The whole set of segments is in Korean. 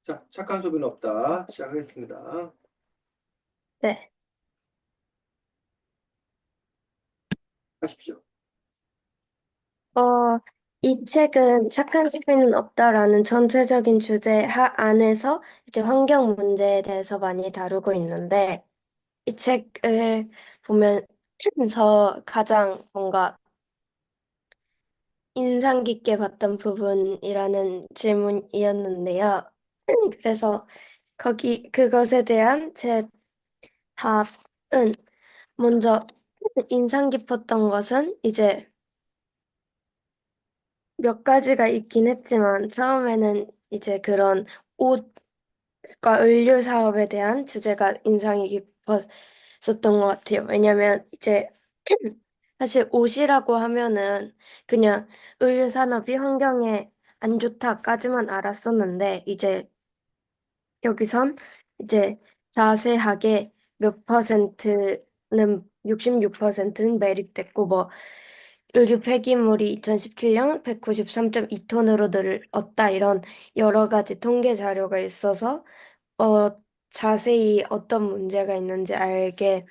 자, 착한 소비는 없다. 시작하겠습니다. 네. 하십시오. 어, 이 책은 착한 시민은 없다라는 전체적인 주제 안에서 이제 환경 문제에 대해서 많이 다루고 있는데, 이 책을 보면서 가장 뭔가 인상 깊게 봤던 부분이라는 질문이었는데요. 그래서 그것에 대한 제 답은 먼저 인상 깊었던 것은 이제 몇 가지가 있긴 했지만 처음에는 이제 그런 옷과 의류 사업에 대한 주제가 인상이 깊었었던 것 같아요. 왜냐면 이제 사실 옷이라고 하면은 그냥 의류 산업이 환경에 안 좋다까지만 알았었는데 이제 여기선 이제 자세하게 몇 퍼센트는 66%는 매립됐고 뭐 의류 폐기물이 2017년 193.2톤으로 늘었다 이런 여러 가지 통계 자료가 있어서 어 자세히 어떤 문제가 있는지 알게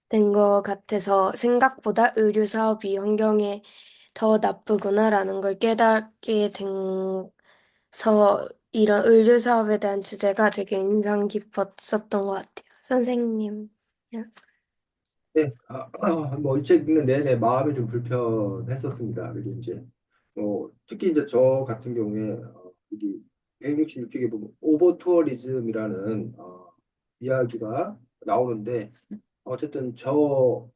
된 것 같아서 생각보다 의류 사업이 환경에 더 나쁘구나라는 걸 깨닫게 돼서 이런 의류 사업에 대한 주제가 되게 인상 깊었었던 것 같아요. 선생님. 네, 뭐, 이 책 읽는 내내 마음이 좀 불편했었습니다. 그리고 이제, 특히 이제 저 같은 경우에, 여기 166쪽에 보면 오버 투어리즘이라는, 이야기가 나오는데, 어쨌든 저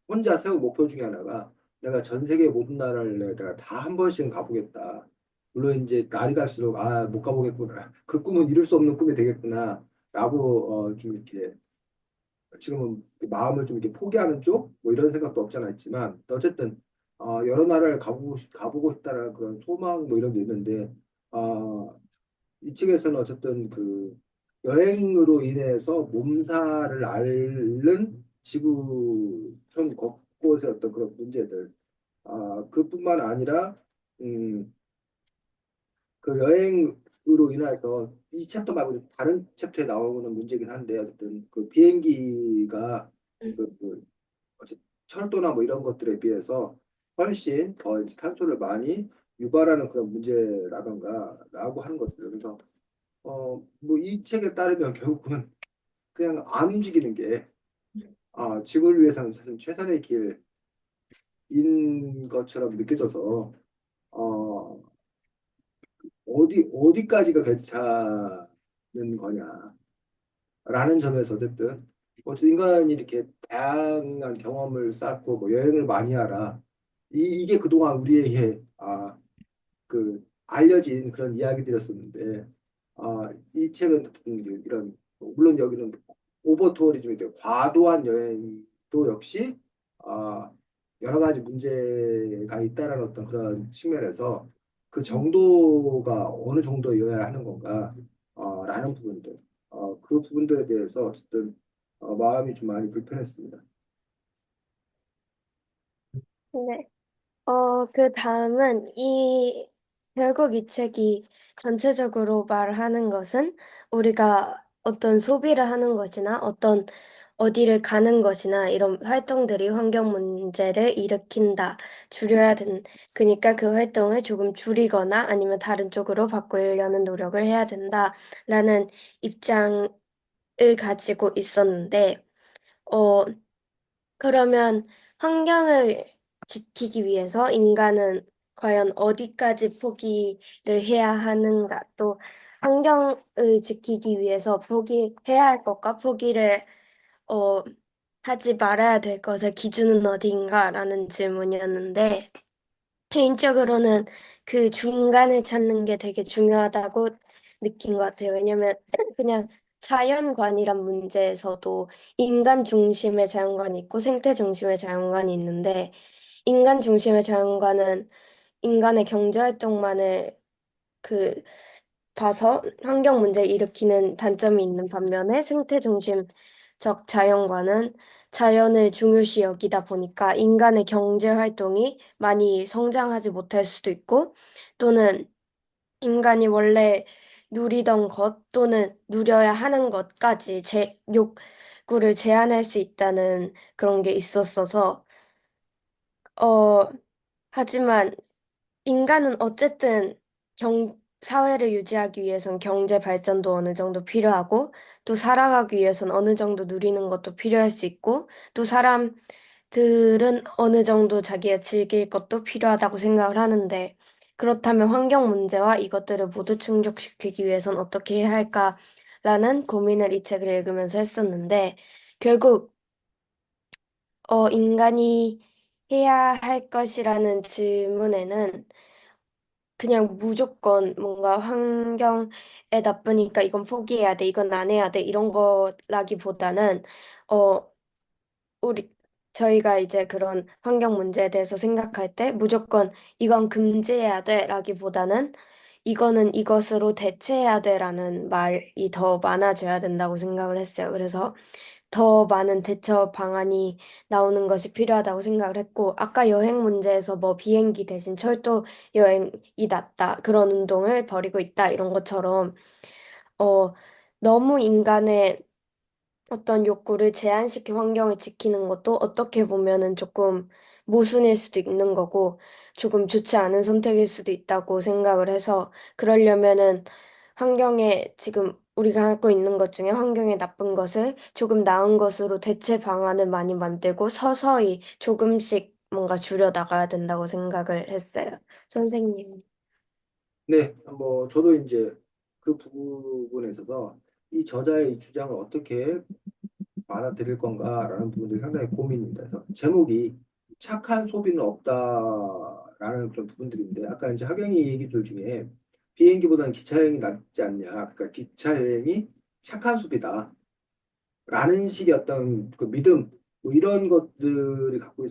혼자 세운 목표 중에 하나가 내가 전 세계 모든 나라를 내가 다 한 번씩은 가보겠다. 물론 이제 날이 갈수록 못 가보겠구나. 그 꿈은 이룰 수 없는 꿈이 되겠구나. 라고 좀 이렇게 지금은 마음을 좀 이렇게 포기하는 쪽 뭐 이런 생각도 없잖아 있지만 어쨌든 여러 나라를 가보고 싶다는 그런 소망 뭐 이런 게 있는데 이 측에서는 어쨌든 그 여행으로 인해서 몸살을 앓는 지구 전 곳곳의 어떤 그런 문제들 그뿐만 아니라 음, 그 여행으로 인해서 이 챕터 말고 다른 챕터에 나오는 문제긴 한데 어쨌든 그 비행기가 그 철도나 뭐 이런 것들에 비해서 훨씬 더 이제 탄소를 많이 유발하는 그런 문제라던가 라고 하는 것들 그래서 뭐 이 책에 따르면 결국은 그냥 안 움직이는 게 지구를 위해서는 사실 최선의 길인 것처럼 느껴져서 어, 어디까지가 괜찮은 거냐라는 점에서 어쨌든 인간이 이렇게 다양한 경험을 쌓고 뭐 여행을 많이 하라. 이게 그동안 우리에게 그 알려진 그런 이야기들이었었는데 이 책은 이런 물론 여기는 오버 투어리즘이 되고 과도한 여행도 역시 아, 여러 가지 문제가 있다라는 어떤 그런 측면에서 그 정도가 어느 정도여야 하는 건가 라는 부분들 그 부분들에 대해서 어쨌든 마음이 좀 많이 불편했습니다. 네. 그 다음은 결국 이 책이 전체적으로 말하는 것은 우리가 어떤 소비를 하는 것이나 어디를 가는 것이나 이런 활동들이 환경 문제를 일으킨다, 그러니까 그 활동을 조금 줄이거나 아니면 다른 쪽으로 바꾸려는 노력을 해야 된다라는 입장을 가지고 있었는데, 어, 그러면 환경을 지키기 위해서 인간은 과연 어디까지 포기를 해야 하는가? 또 환경을 지키기 위해서 포기해야 할 것과 포기를 어, 하지 말아야 될 것의 기준은 어디인가라는 질문이었는데 개인적으로는 그 중간을 찾는 게 되게 중요하다고 느낀 것 같아요. 왜냐면 그냥 자연관이란 문제에서도 인간 중심의 자연관이 있고 생태 중심의 자연관이 있는데 인간 중심의 자연관은 인간의 경제활동만을 그 봐서 환경 문제를 일으키는 단점이 있는 반면에 생태 중심적 자연과는 자연을 중요시 여기다 보니까 인간의 경제 활동이 많이 성장하지 못할 수도 있고 또는 인간이 원래 누리던 것 또는 누려야 하는 것까지 욕구를 제한할 수 있다는 그런 게 있었어서, 어, 하지만 인간은 어쨌든 사회를 유지하기 위해선 경제 발전도 어느 정도 필요하고, 또 살아가기 위해선 어느 정도 누리는 것도 필요할 수 있고, 또 사람들은 어느 정도 자기가 즐길 것도 필요하다고 생각을 하는데, 그렇다면 환경 문제와 이것들을 모두 충족시키기 위해선 어떻게 해야 할까라는 고민을 이 책을 읽으면서 했었는데, 결국, 인간이 해야 할 것이라는 질문에는 그냥 무조건 뭔가 환경에 나쁘니까 이건 포기해야 돼, 이건 안 해야 돼, 이런 거라기보다는, 어, 우리, 저희가 이제 그런 환경 문제에 대해서 생각할 때 무조건 이건 금지해야 돼, 라기보다는 이거는 이것으로 대체해야 돼, 라는 말이 더 많아져야 된다고 생각을 했어요. 그래서 더 많은 대처 방안이 나오는 것이 필요하다고 생각을 했고, 아까 여행 문제에서 뭐 비행기 대신 철도 여행이 낫다, 그런 운동을 벌이고 있다, 이런 것처럼, 어, 너무 인간의 어떤 욕구를 제한시켜 환경을 지키는 것도 어떻게 보면은 조금 모순일 수도 있는 거고, 조금 좋지 않은 선택일 수도 있다고 생각을 해서, 그러려면은 환경에 지금 우리가 하고 있는 것 중에 환경에 나쁜 것을 조금 나은 것으로 대체 방안을 많이 만들고 서서히 조금씩 뭔가 줄여 나가야 된다고 생각을 했어요. 선생님. 네, 뭐 저도 이제 그 부분에 있어서 이 저자의 이 주장을 어떻게 받아들일 건가라는 부분들이 상당히 고민입니다. 그래서 제목이 착한 소비는 없다라는 그런 부분들인데 아까 이제 학영이 얘기들 중에 비행기보다는 기차 여행이 낫지 않냐. 그러니까 기차 여행이 착한 소비다. 라는 식의 어떤 그 믿음 뭐 이런 것들을 갖고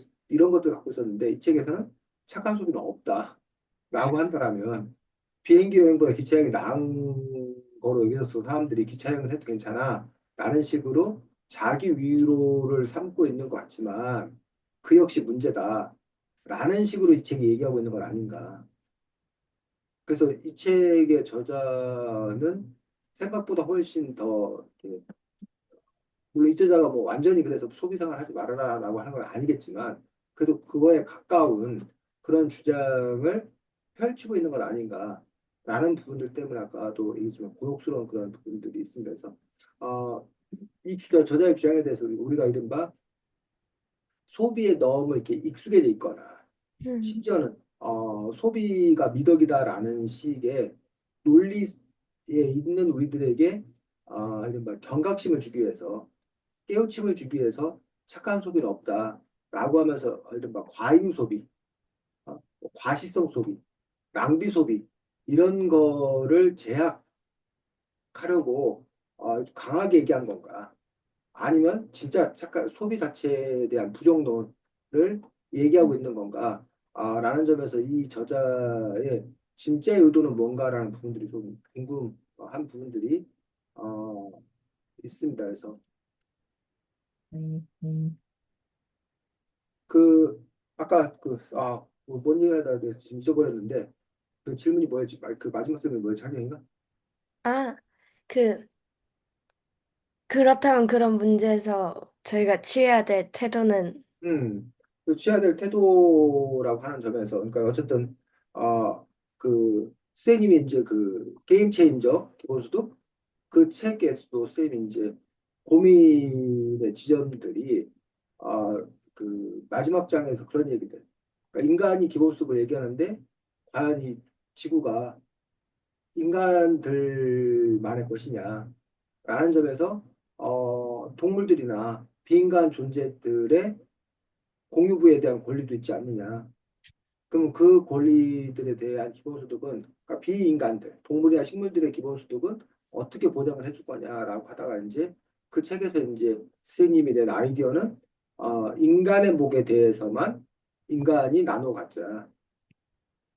있었는데 이 책에서는 착한 소비는 없다라고 한다라면 비행기 여행보다 기차 여행이 나은 거로 여겨서 사람들이 기차 여행을 해도 괜찮아 라는 식으로 자기 위로를 삼고 있는 것 같지만 그 역시 문제다 라는 식으로 이 책이 얘기하고 있는 건 아닌가. 그래서 이 책의 저자는 생각보다 훨씬 더 이렇게 물론 이제자가 뭐 완전히 그래서 소비상을 하지 말아라라고 하는 건 아니겠지만 그래도 그거에 가까운 그런 주장을 펼치고 있는 건 아닌가라는 부분들 때문에 아까도 얘기했지만 고혹스러운 그런 부분들이 있습니다. 그래서 이 저자의 주장에 대해서 우리가 이른바 소비에 너무 이렇게 익숙해져 있거나 심지어는 소비가 미덕이다라는 식의 논리에 있는 우리들에게 이른바 경각심을 주기 위해서 깨우침을 주기 위해서 착한 소비는 없다라고 하면서 이른바 과잉 소비, 과시성 소비, 낭비 소비 이런 거를 제약하려고 강하게 얘기한 건가? 아니면 진짜 착한 소비 자체에 대한 부정론을 얘기하고 있는 건가? 라는 점에서 이 저자의 진짜 의도는 뭔가라는 부분들이 좀 궁금한 부분들이 어, 있습니다. 그래서 그 아까 뭔 얘기를 하다가 내가 지금 잊어버렸는데 그 질문이 뭐였지? 그 마지막 질문이 뭐였지? 학영인가? 아, 그, 그렇다면 그런 문제에서 저희가 취해야 될 태도는, 그 취해야 될 태도라고 하는 점에서 그러니까 어쨌든 그 선생님이 이제 그 게임 체인저 기본소득 그 책에서도 선생님이 이제 고민의 지점들이 그 마지막 장에서 그런 얘기들 그러니까 인간이 기본소득을 얘기하는데 과연 이 지구가 인간들만의 것이냐 라는 점에서 동물들이나 비인간 존재들의 공유부에 대한 권리도 있지 않느냐. 그럼 그 권리들에 대한 기본소득은 그러니까 비인간들, 동물이나 식물들의 기본소득은 어떻게 보장을 해줄 거냐라고 하다가 이제 그 책에서 이제 스님이 낸 아이디어는 인간의 목에 대해서만 인간이 나눠 갖자.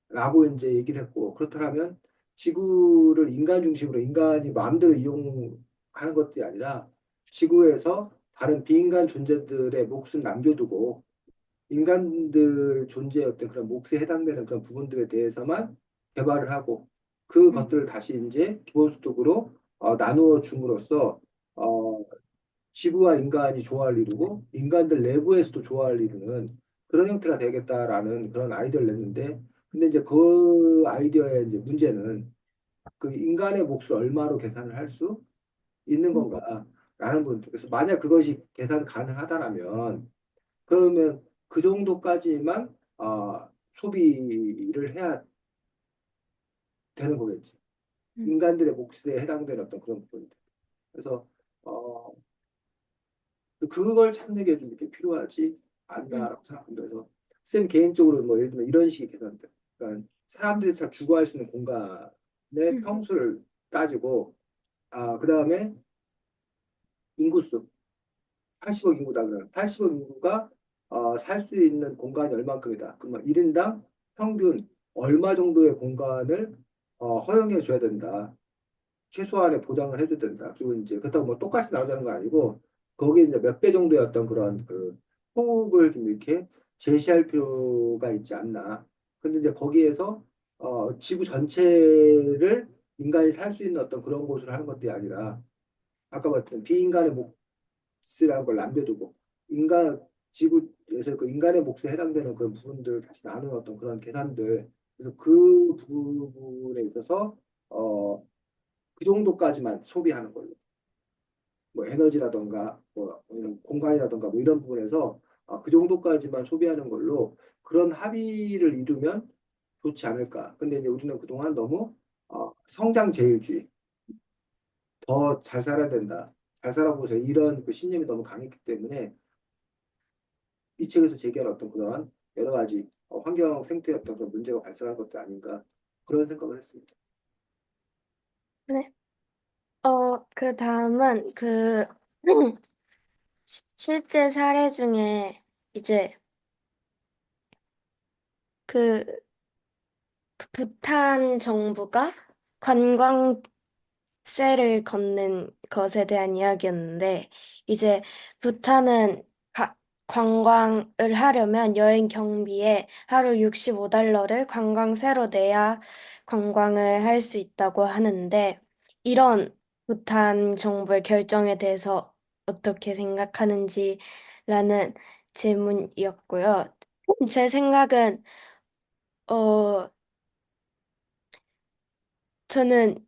라고 이제 얘기를 했고 그렇다면 지구를 인간 중심으로 인간이 마음대로 이용하는 것들이 아니라 지구에서 다른 비인간 존재들의 몫은 남겨두고 인간들 존재의 어떤 그런 몫에 해당되는 그런 부분들에 대해서만 개발을 하고 그 음, 것들을 다시 이제 기본소득으로 나누어 줌으로써 어, 지구와 인간이 조화를 이루고 인간들 내부에서도 조화를 이루는 그런 형태가 되겠다라는 그런 아이디어를 냈는데 근데 이제 그 아이디어의 이제 문제는 그 인간의 몫을 얼마로 계산을 할 수 있는 음, 건가라는 부분. 그래서 만약 그것이 계산 가능하다라면 그러면 그 정도까지만 소비를 해야 되는 거겠지. 음, 인간들의 몫에 해당되는 어떤 그런 부분들. 그래서 어, 그걸 찾는 게 좀 이렇게 필요하지 음, 않나라고 생각합니다. 그래서 쌤 개인적으로 뭐 예를 들면 이런 식의 계산들, 그러니까 사람들이 다 주거할 수 있는 공간의 음, 평수를 따지고 그 다음에 인구수 80억 인구다 그러면 80억 인구가 살 수 있는 공간이 얼만큼이다. 그러면 1인당 평균 얼마 정도의 공간을 허용해 줘야 된다. 최소한의 보장을 해줘야 된다. 그리고 이제 그렇다고 뭐 똑같이 나오자는 건 아니고 거기에 이제 몇 배 정도의 어떤 그런 그 폭을 좀 이렇게 제시할 필요가 있지 않나. 근데 이제 거기에서 지구 전체를 인간이 살 수 있는 어떤 그런 곳으로 하는 것들이 아니라 아까 말했던 비인간의 몫이라는 걸 남겨두고 인간 지구에서 그 인간의 몫에 해당되는 그런 부분들 다시 나누는 어떤 그런 계산들 그래서 그 부분에 있어서 어, 그 정도까지만 소비하는 걸로. 뭐 에너지라던가 뭐 공간이라던가 뭐 이런 부분에서 그 정도까지만 소비하는 걸로 그런 합의를 이루면 좋지 않을까. 근데 이제 우리는 그동안 너무 성장 제일주의, 더 잘 살아야 된다, 잘 살아보세요 이런 그 신념이 너무 강했기 때문에 이 책에서 제기한 어떤 그러한 여러 가지 환경 생태의 어떤 그런 문제가 발생한 것도 아닌가 그런 생각을 했습니다. 네. 그 다음은 실제 사례 중에 이제 그 부탄 정부가 관광세를 걷는 것에 대한 이야기였는데, 이제 부탄은 관광을 하려면 여행 경비에 하루 65달러를 관광세로 내야 관광을 할 수 있다고 하는데, 이런 부탄 정부의 결정에 대해서 어떻게 생각하는지라는 질문이었고요. 제 생각은, 어, 저는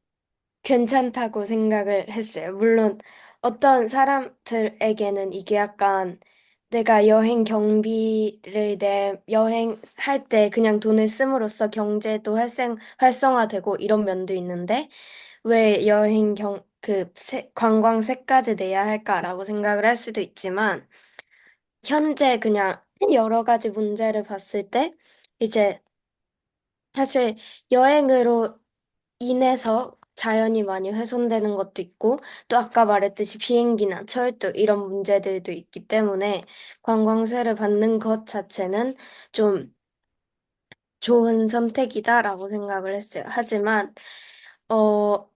괜찮다고 생각을 했어요. 물론 어떤 사람들에게는 이게 약간 내가 여행 경비를 여행할 때 그냥 돈을 씀으로써 경제도 활성화되고 이런 면도 있는데 왜 관광세까지 내야 할까라고 생각을 할 수도 있지만 현재 그냥 여러 가지 문제를 봤을 때 이제 사실 여행으로 인해서 자연이 많이 훼손되는 것도 있고, 또 아까 말했듯이 비행기나 철도 이런 문제들도 있기 때문에 관광세를 받는 것 자체는 좀 좋은 선택이다라고 생각을 했어요. 하지만, 어,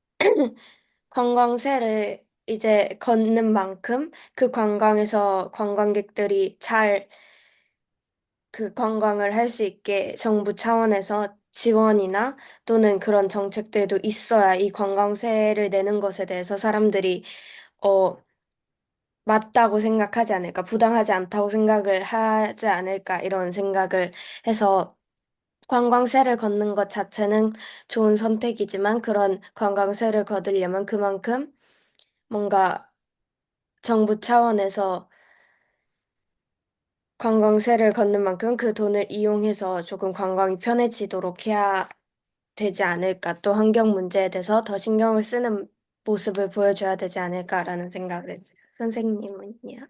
관광세를 이제 걷는 만큼 그 관광에서 관광객들이 잘 그 관광을 할 수 있게 정부 차원에서 지원이나 또는 그런 정책들도 있어야 이 관광세를 내는 것에 대해서 사람들이 어, 맞다고 생각하지 않을까, 부당하지 않다고 생각을 하지 않을까, 이런 생각을 해서 관광세를 걷는 것 자체는 좋은 선택이지만 그런 관광세를 거두려면 그만큼 뭔가 정부 차원에서 관광세를 걷는 만큼 그 돈을 이용해서 조금 관광이 편해지도록 해야 되지 않을까. 또 환경 문제에 대해서 더 신경을 쓰는 모습을 보여줘야 되지 않을까라는 생각을 했어요. 선생님은요?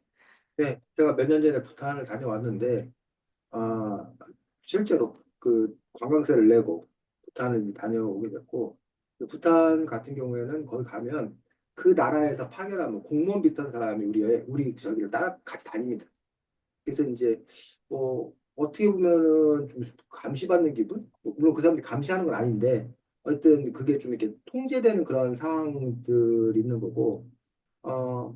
네, 제가 몇 년 전에 부탄을 다녀왔는데 실제로 그 관광세를 내고 부탄을 이제 다녀오게 됐고 그 부탄 같은 경우에는 거기 가면 그 나라에서 파견한 뭐 공무원 비슷한 사람이 우리 저기를 따라 같이 다닙니다. 그래서 이제 뭐 어떻게 보면은 좀 감시받는 기분? 뭐 물론 그 사람들이 감시하는 건 아닌데 어쨌든 그게 좀 이렇게 통제되는 그런 상황들이 있는 거고 어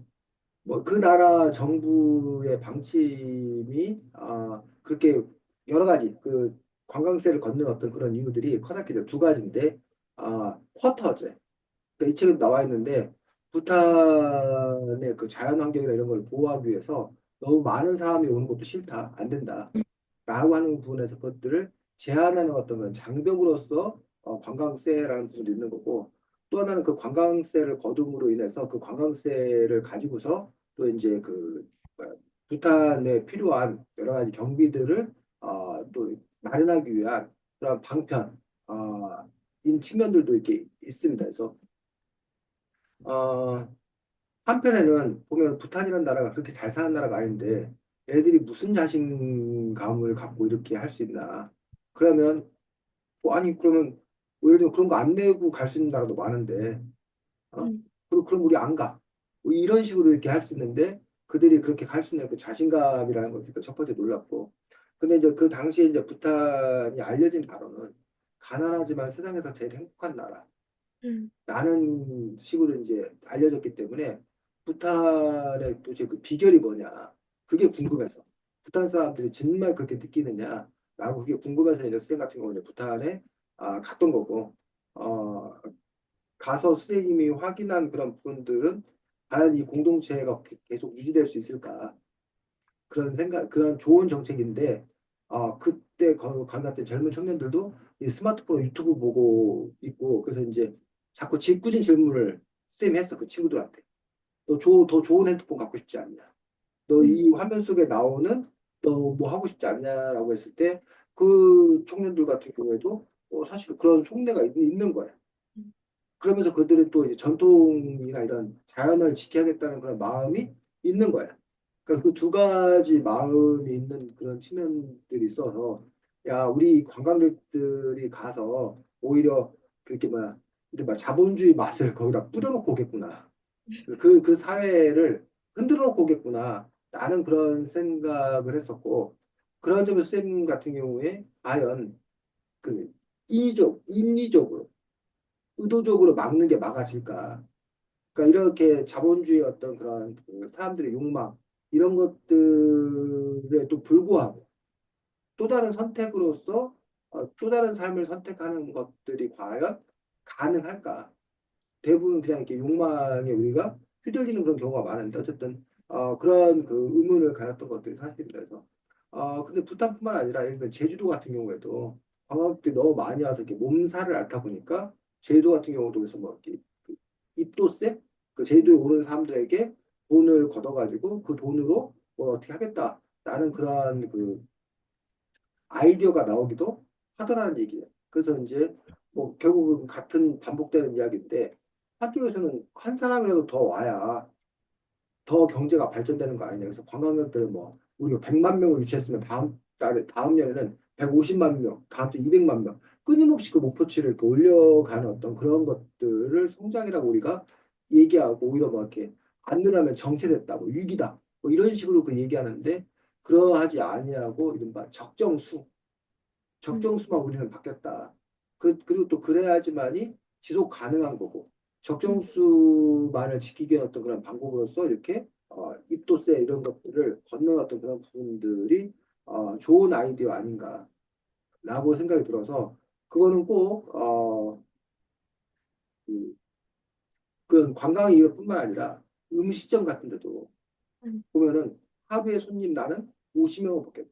뭐 그 나라 정부의 방침이 그렇게 여러 가지 그 관광세를 걷는 어떤 그런 이유들이 커다랗게 두 가지인데 쿼터제. 그러니까 이 책에 나와 있는데 부탄의 그 자연 환경이나 이런 걸 보호하기 위해서 너무 많은 사람이 오는 것도 싫다. 안 된다. 라고 하는 부분에서 그것들을 제한하는 어떤 그런 장벽으로서 관광세라는 부분도 있는 거고 또 하나는 그 관광세를 거둠으로 인해서 그 관광세를 가지고서 또 이제 그 부탄에 필요한 여러 가지 경비들을 또 마련하기 위한 그런 방편 인 측면들도 이렇게 있습니다. 그래서 어, 한편에는 보면 부탄이라는 나라가 그렇게 잘 사는 나라가 아닌데 애들이 무슨 자신감을 갖고 이렇게 할 수 있나? 그러면 아니 그러면 뭐 예를 들면 그런 거 안 내고 갈 수 있는 나라도 많은데 음, 그럼 우리 안 가. 뭐 이런 식으로 이렇게 할 수 있는데 그들이 그렇게 할 수 있는 그 자신감이라는 것이 첫 번째 놀랍고 근데 이제 그 당시에 이제 부탄이 알려진 바로는 가난하지만 세상에서 제일 행복한 나라. 음, 라는 식으로 이제 알려졌기 때문에 부탄의 도대체 그 비결이 뭐냐 그게 궁금해서 부탄 사람들이 정말 그렇게 느끼느냐라고 그게 궁금해서 이제 수행 같은 경우는 부탄에 갔던 거고 어, 가서 선생님이 확인한 그런 부분들은 과연 이 공동체가 계속 유지될 수 있을까 그런 생각, 그런 좋은 정책인데, 그때 건너때 젊은 청년들도 이 스마트폰 유튜브 보고 있고, 그래서 이제 자꾸 짓궂은 질문을 쌤이 했어, 그 친구들한테. 더 좋은 핸드폰 갖고 싶지 않냐? 너 음, 이 화면 속에 나오는 너 뭐 하고 싶지 않냐라고 했을 때, 그 청년들 같은 경우에도 사실 그런 속내가 있는 거야. 음, 그러면서 그들은 또 이제 전통이나 이런 자연을 지켜야겠다는 그런 마음이 있는 거야. 그러니까 그 두 가지 마음이 있는 그런 측면들이 있어서, 야, 우리 관광객들이 가서 오히려 그렇게 뭐야, 이제 막 자본주의 맛을 거기다 뿌려놓고 오겠구나. 그 사회를 흔들어 놓고 오겠구나. 라는 그런 생각을 했었고, 그런 점에서 쌤 같은 경우에 과연 그 인위적으로 의도적으로 막는 게 막아질까? 그러니까 이렇게 자본주의 어떤 그런 그 사람들의 욕망 이런 것들에 또 불구하고 또 다른 선택으로서 또 다른 삶을 선택하는 것들이 과연 가능할까? 대부분 그냥 이렇게 욕망에 우리가 휘둘리는 그런 경우가 많은데 어쨌든 그런 그 의문을 가졌던 것들이 사실입니다. 그래서 근데 부탄뿐만 아니라 예를 들면 제주도 같은 경우에도 관광객들이 너무 많이 와서 이렇게 몸살을 앓다 보니까 제주도 같은 경우도 그래서 뭐 이렇게 그 입도세 그 제주도에 오는 사람들에게 돈을 걷어가지고 그 돈으로 뭐 어떻게 하겠다라는 그러한 그 아이디어가 나오기도 하더라는 얘기예요. 그래서 이제 뭐 결국은 같은 반복되는 이야기인데 한쪽에서는 한 사람이라도 더 와야 더 경제가 발전되는 거 아니냐. 그래서 관광객들은 뭐 우리가 100만 명을 유치했으면 다음 년에는 150만 명, 다음 주 200만 명 끊임없이 그 목표치를 이렇게 올려가는 어떤 그런 것들을 성장이라고 우리가 얘기하고 오히려 뭐 이렇게 안 늘어나면 정체됐다, 뭐 위기다, 뭐 이런 식으로 그 얘기하는데 그러하지 아니하고 이른바 음, 적정수만 우리는 바뀌었다. 그리고 또 그래야지만이 지속 가능한 거고, 음. 적정수만을 지키기 위한 어떤 그런 방법으로서 이렇게 입도세 이런 것들을 걷는 어떤 그런 부분들이 좋은 아이디어 아닌가라고 생각이 들어서 그거는 꼭 그, 그런 관광 이용뿐만 아니라 음식점 같은 데도 음. 보면은 하루에 손님 나는 50명을 먹겠다.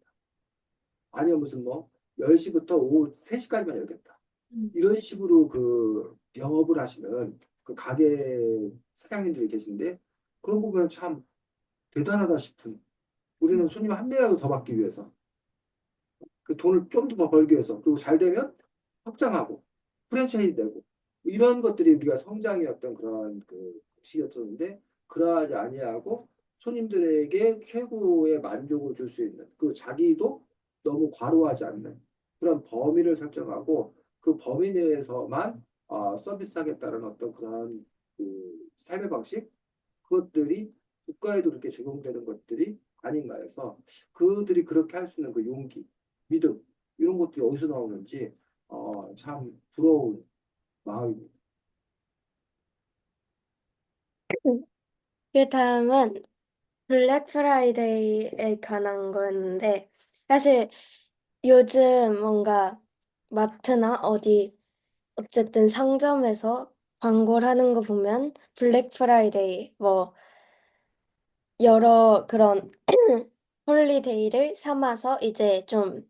아니면 무슨 뭐 10시부터 오후 3시까지만 열겠다. 음. 이런 식으로 그 영업을 하시는 그 가게 사장님들이 계신데 그런 거 보면 참 대단하다 싶은 우리는 손님 한 명이라도 더 받기 위해서 그 돈을 좀 더 벌기 위해서 그리고 잘 되면 확장하고 프랜차이즈 내고 이런 것들이 우리가 성장의 어떤 그런 그 시기였었는데 그러하지 아니하고 손님들에게 최고의 만족을 줄 수 있는 그 자기도 너무 과로하지 않는 그런 범위를 설정하고 그 범위 내에서만 서비스하겠다는 어떤 그런 그 삶의 방식 그것들이 국가에도 그렇게 적용되는 것들이 아닌가 해서 그들이 그렇게 할 수 있는 그 용기, 믿음 이런 것들이 어디서 나오는지 참 부러운 마음입니다. 그 다음은 블랙 프라이데이에 관한 건데, 사실 요즘 뭔가 마트나 어디 어쨌든 상점에서 광고를 하는 거 보면 블랙 프라이데이, 뭐 여러 그런 홀리데이를 삼아서 이제 좀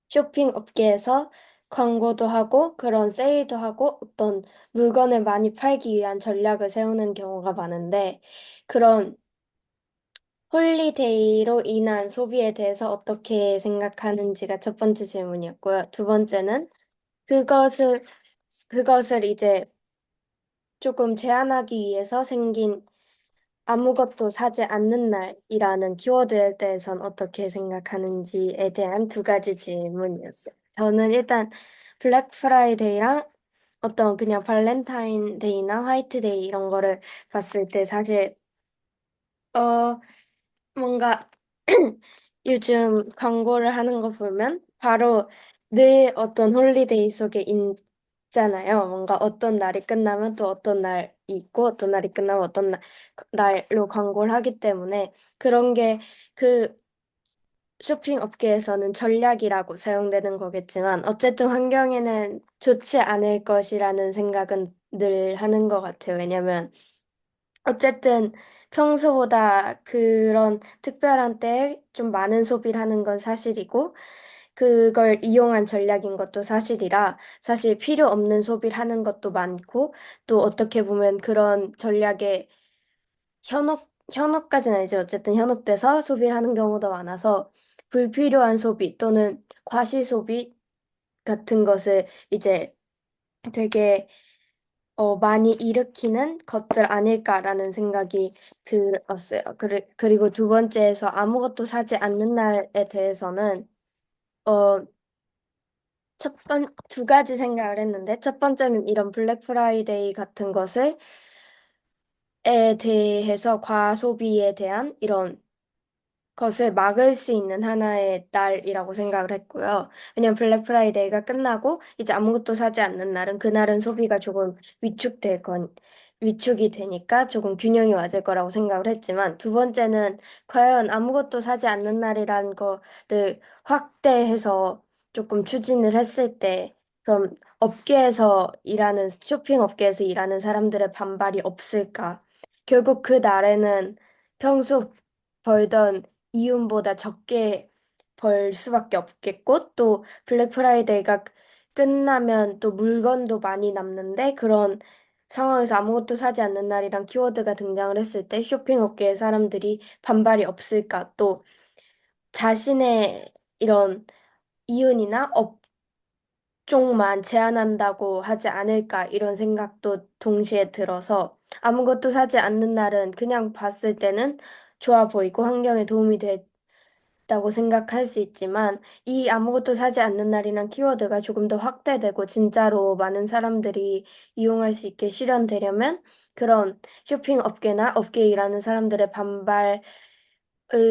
쇼핑 업계에서 광고도 하고 그런 세일도 하고 어떤 물건을 많이 팔기 위한 전략을 세우는 경우가 많은데 그런 홀리데이로 인한 소비에 대해서 어떻게 생각하는지가 첫 번째 질문이었고요. 두 번째는 그것을 그것을 이제 조금 제한하기 위해서 생긴 아무것도 사지 않는 날이라는 키워드에 대해선 어떻게 생각하는지에 대한 두 가지 질문이었어요. 저는 일단 블랙 프라이데이랑 어떤 그냥 발렌타인데이나 화이트데이 이런 거를 봤을 때 사실 어 뭔가 요즘 광고를 하는 거 보면 바로 늘 어떤 홀리데이 속에 있잖아요. 뭔가 어떤 날이 끝나면 또 어떤 날이 있고 어떤 날이 끝나면 어떤 날로 광고를 하기 때문에 그런 게 그 쇼핑 업계에서는 전략이라고 사용되는 거겠지만 어쨌든 환경에는 좋지 않을 것이라는 생각은 늘 하는 것 같아요. 왜냐면 어쨌든 평소보다 그런 특별한 때에 좀 많은 소비를 하는 건 사실이고, 그걸 이용한 전략인 것도 사실이라, 사실 필요 없는 소비를 하는 것도 많고, 또 어떻게 보면 그런 전략에 현혹까지는 아니죠. 어쨌든 현혹돼서 소비를 하는 경우도 많아서, 불필요한 소비 또는 과시 소비 같은 것을 이제 되게 많이 일으키는 것들 아닐까라는 생각이 들었어요. 그리고 두 번째에서 아무것도 사지 않는 날에 대해서는, 어, 두 가지 생각을 했는데, 첫 번째는 이런 블랙 프라이데이 같은 에 대해서 과소비에 대한 이런 것을 막을 수 있는 하나의 날이라고 생각을 했고요. 왜냐면 블랙 프라이데이가 끝나고 이제 아무것도 사지 않는 날은 그날은 소비가 조금 위축이 되니까 조금 균형이 맞을 거라고 생각을 했지만 두 번째는 과연 아무것도 사지 않는 날이라는 거를 확대해서 조금 추진을 했을 때 그럼 쇼핑 업계에서 일하는 사람들의 반발이 없을까? 결국 그 날에는 평소 벌던 이윤보다 적게 벌 수밖에 없겠고, 또 블랙 프라이데이가 끝나면 또 물건도 많이 남는데, 그런 상황에서 아무것도 사지 않는 날이란 키워드가 등장을 했을 때 쇼핑 업계의 사람들이 반발이 없을까, 또 자신의 이런 이윤이나 업종만 제한한다고 하지 않을까, 이런 생각도 동시에 들어서 아무것도 사지 않는 날은 그냥 봤을 때는 좋아 보이고 환경에 도움이 다고 생각할 수 있지만 이 아무것도 사지 않는 날이란 키워드가 조금 더 확대되고 진짜로 많은 사람들이 이용할 수 있게 실현되려면 그런 쇼핑 업계나 업계에 일하는 사람들의 반발을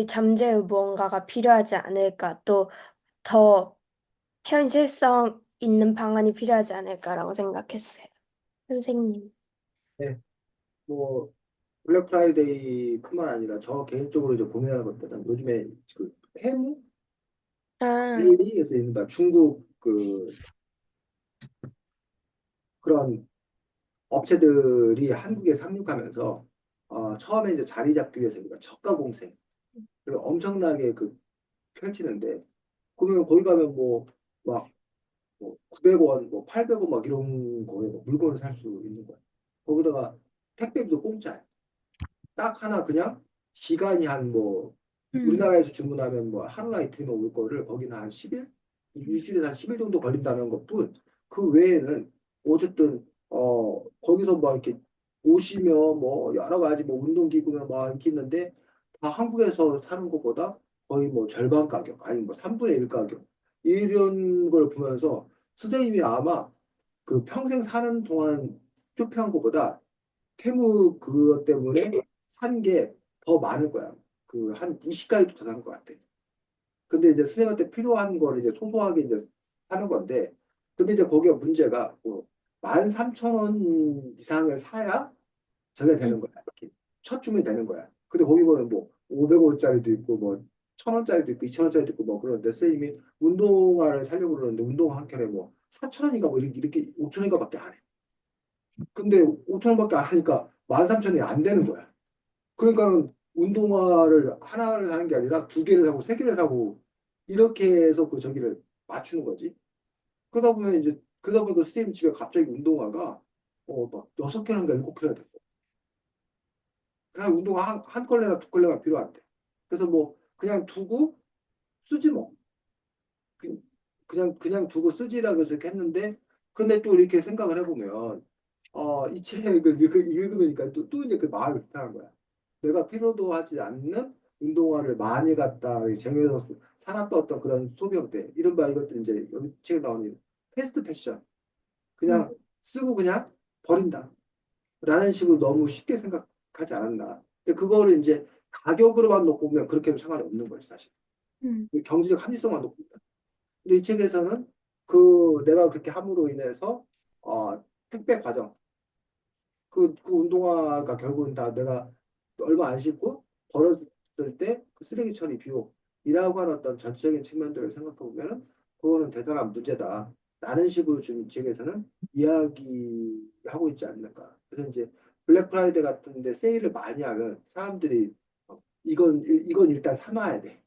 잠재울 무언가가 필요하지 않을까 또 더 현실성 있는 방안이 필요하지 않을까라고 생각했어요. 선생님. 네, 뭐 블랙 프라이데이뿐만 아니라 저 개인적으로 이제 고민하는 것들은 요즘에 그 해무 아, 데일리에서 있는 바 중국 그런 업체들이 한국에 상륙하면서 처음에 이제 자리 잡기 위해서 우리가 척가 공세 그리고 엄청나게 펼치는데 그러면 거기 가면 막 900원, 800원 막 이런 거에 뭐 물건을 살 수 있는 거야. 거기다가 택배비도 공짜야. 딱 하나 그냥 시간이 우리나라에서 주문하면 뭐 하루나 이틀이면 올 거를 거기는 한 10일? 일주일에 한 10일 정도 걸린다는 것뿐 그 외에는 어쨌든 거기서 막 이렇게 오시면 뭐 여러 가지 뭐 운동기구나 막 이렇게 있는데 다 한국에서 사는 것보다 거의 뭐 절반 가격 아니면 뭐 3분의 1 가격 이런 걸 보면서 선생님이 아마 그 평생 사는 동안 쇼핑한 것보다 테무 그것 때문에 산 게 더 많을 거야. 그 한 20가지도 더 산 것 같아. 근데 이제 선생님한테 필요한 거를 이제 소소하게 이제 사는 건데, 근데 이제 거기에 문제가 13,000원 이상을 사야 저게 되는 거야. 이렇게 첫 주문이 되는 거야. 근데 거기 보면 뭐 500원짜리도 있고 뭐 1,000원짜리도 있고 2,000원짜리도 있고 뭐 그러는데 선생님이 운동화를 사려고 그러는데 운동화 한 켤에 뭐 4천 원인가 뭐 이렇게 5천 원인가밖에 안 해. 근데 5천 원밖에 안 하니까 13,000원이 안 되는 거야. 그러니까는 운동화를 하나를 사는 게 아니라 두 개를 사고 세 개를 사고 이렇게 해서 그 저기를 맞추는 거지. 그러다 보니까 선생님 집에 갑자기 운동화가 막 6개인가 7개나 됐어. 그냥 운동화 한 컬레나 두 컬레만 필요한데. 그래서 뭐 그냥 두고 쓰지 뭐. 그- 그냥 두고 쓰지라고 해서 이렇게 했는데 근데 또 이렇게 생각을 해보면 이 책을 읽으니까 또 이제 그 마음이 불편한 거야. 내가 필요도 하지 않는 운동화를 많이 갖다 쟁여서 사놨던 어떤 그런 소비 형태 이른바 이것들 이제 여기 책에 나오는 패스트 패션 음, 그냥 쓰고 그냥 버린다 라는 식으로 너무 쉽게 생각하지 않았나. 근데 그거를 이제 가격으로만 놓고 보면 그렇게 해도 상관이 없는 거지 사실. 음, 경제적 합리성만 놓고 보면. 근데 이 책에서는 그 내가 그렇게 함으로 인해서 택배 과정 그 운동화가 결국은 다 내가 얼마 안 신고 버렸을 때 그 쓰레기 처리 비용이라고 하는 어떤 전체적인 측면들을 생각해 보면은 그거는 대단한 문제다. 라는 식으로 지금 이 책에서는 이야기하고 있지 않는가. 그래서 이제 블랙 프라이데 같은데 세일을 많이 하면 사람들이 이건 일단 사놔야 돼.